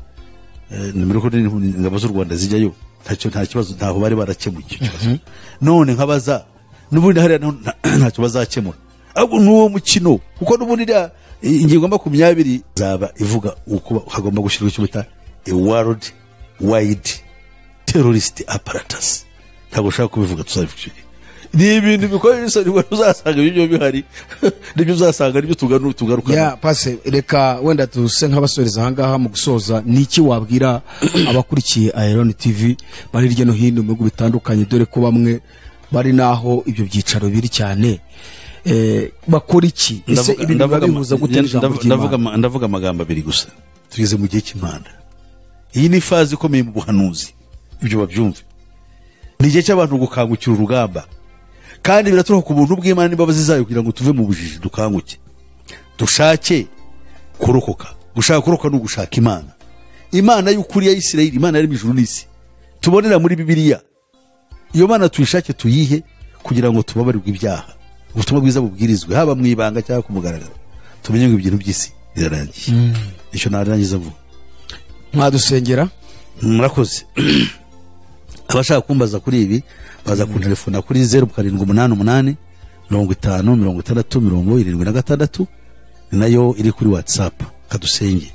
[SPEAKER 1] Nimero ko ingabo z'u Rwanda zijyayo. Nta kibazo ntaho bari barakemuye icyo kibazo. None nkabaza n'ubundi hari ntacyo bazakemura. Ahubwo nuwo mukino kuko n'ubundi ingingo 20 zaba ivuga uko hagomba gushirwa icyo bita a world wide terrorist apparatus. Ntabwo ushaka kubivuga tuzabivuga. Ni ibintu bikoresha rwo uzasanga ibyo bihari nibyo uzasanga nibyo tugaruka.
[SPEAKER 2] Ya pase reka wenda tuse nk'abasoreza hangaha mu gusoza niki wabwira abakurikiye Iron TV bari hirya no hino mu bihugu bitandukanye dore ko bamwe bari naho ibyo byicaro biri cyane bakora iki? Ese ibintu babihuza gute n'ijambo?
[SPEAKER 1] Ndavuga amagambo abiri gusa. Tugeze mu gihe cy'Imana. Iyi ni fazi ikomeye mu buhanuzi. Ibyo babyumve. Ni igihe cy'abantu gukangukira urugamba. Kandi biraturuka ku buntu bw'Imana n'imbabazi zayo kugira ngo tuve mu bujiji dukanguke. Dushake kurokoka. Gushaka kurokoka no gushaka Imana. Imana y'ukuri ya Isirayeli, Imana yari mu ijuru n'isi. Tubonera muri Bibiliya. Iyo Mana tuyishake tuyihe kugira ngo tubabarirwe ibyaha. Ubutumwa bwiza bubwirizwe haba mu ibanga cyangwa ku mugaragaro. Tumenye ngo ibintu by'isi birarangiye. Icyo narangiza vuba.
[SPEAKER 2] Mwadusengera?
[SPEAKER 1] Murakoze. Abashaka kumbaza kuri ibi baza ku telefona kuri 0788 50 nayo iri kuri WhatsApp. Kadusenge.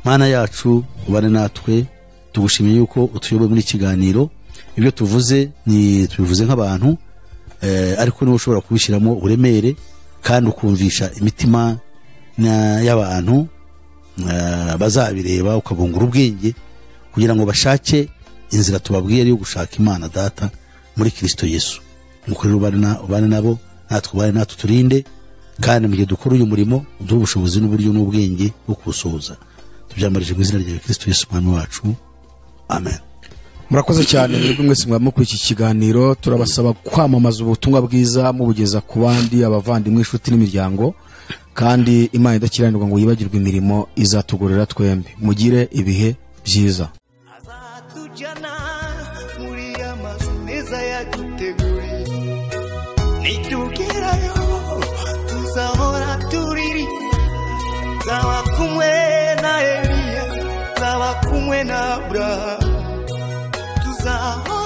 [SPEAKER 1] Mana yacu ubane natwe tugushimiye yuko utuyoboye muri kiganiro. Ibyo tuvuze ni tubivuze nk'abantu ariko niwe ushobora kubishyiramo uremere kandi ukumvisha imitima y'abantu bazabireba ukabungura ubwenge kugira ngo bashake inzira tubabwiye yo gushaka Imana Data muri Kristo Yesu. Mukorera ubane nabo natwe ubane natwe turinde kandi mu gihe dukora uyu murimo uduhe ubushobozi n'uburyo n'ubwenge bwo kuwusohoza. Tubyamarije mu izina rya Kristo Yesu Mwami wacu. Amen.
[SPEAKER 2] Murakoze cyane mwebwe mwese mwamukuri iki kiganiro. Turabasaba kwamamaza ubutumwa bwiza mubugeza ku bandi abavandimwe inshuti n'imiryango kandi Imana idakiranirwa ngo yibagirwe imirimo izatugorera twembi. Mugire ibihe byiza.
[SPEAKER 3] Azatujyana muri amazu meza yaduteguriye, nitugerayo tuzahora turiri, zaba kumwe na Eliya, zaba kumwe na Abrahamu, tuzahora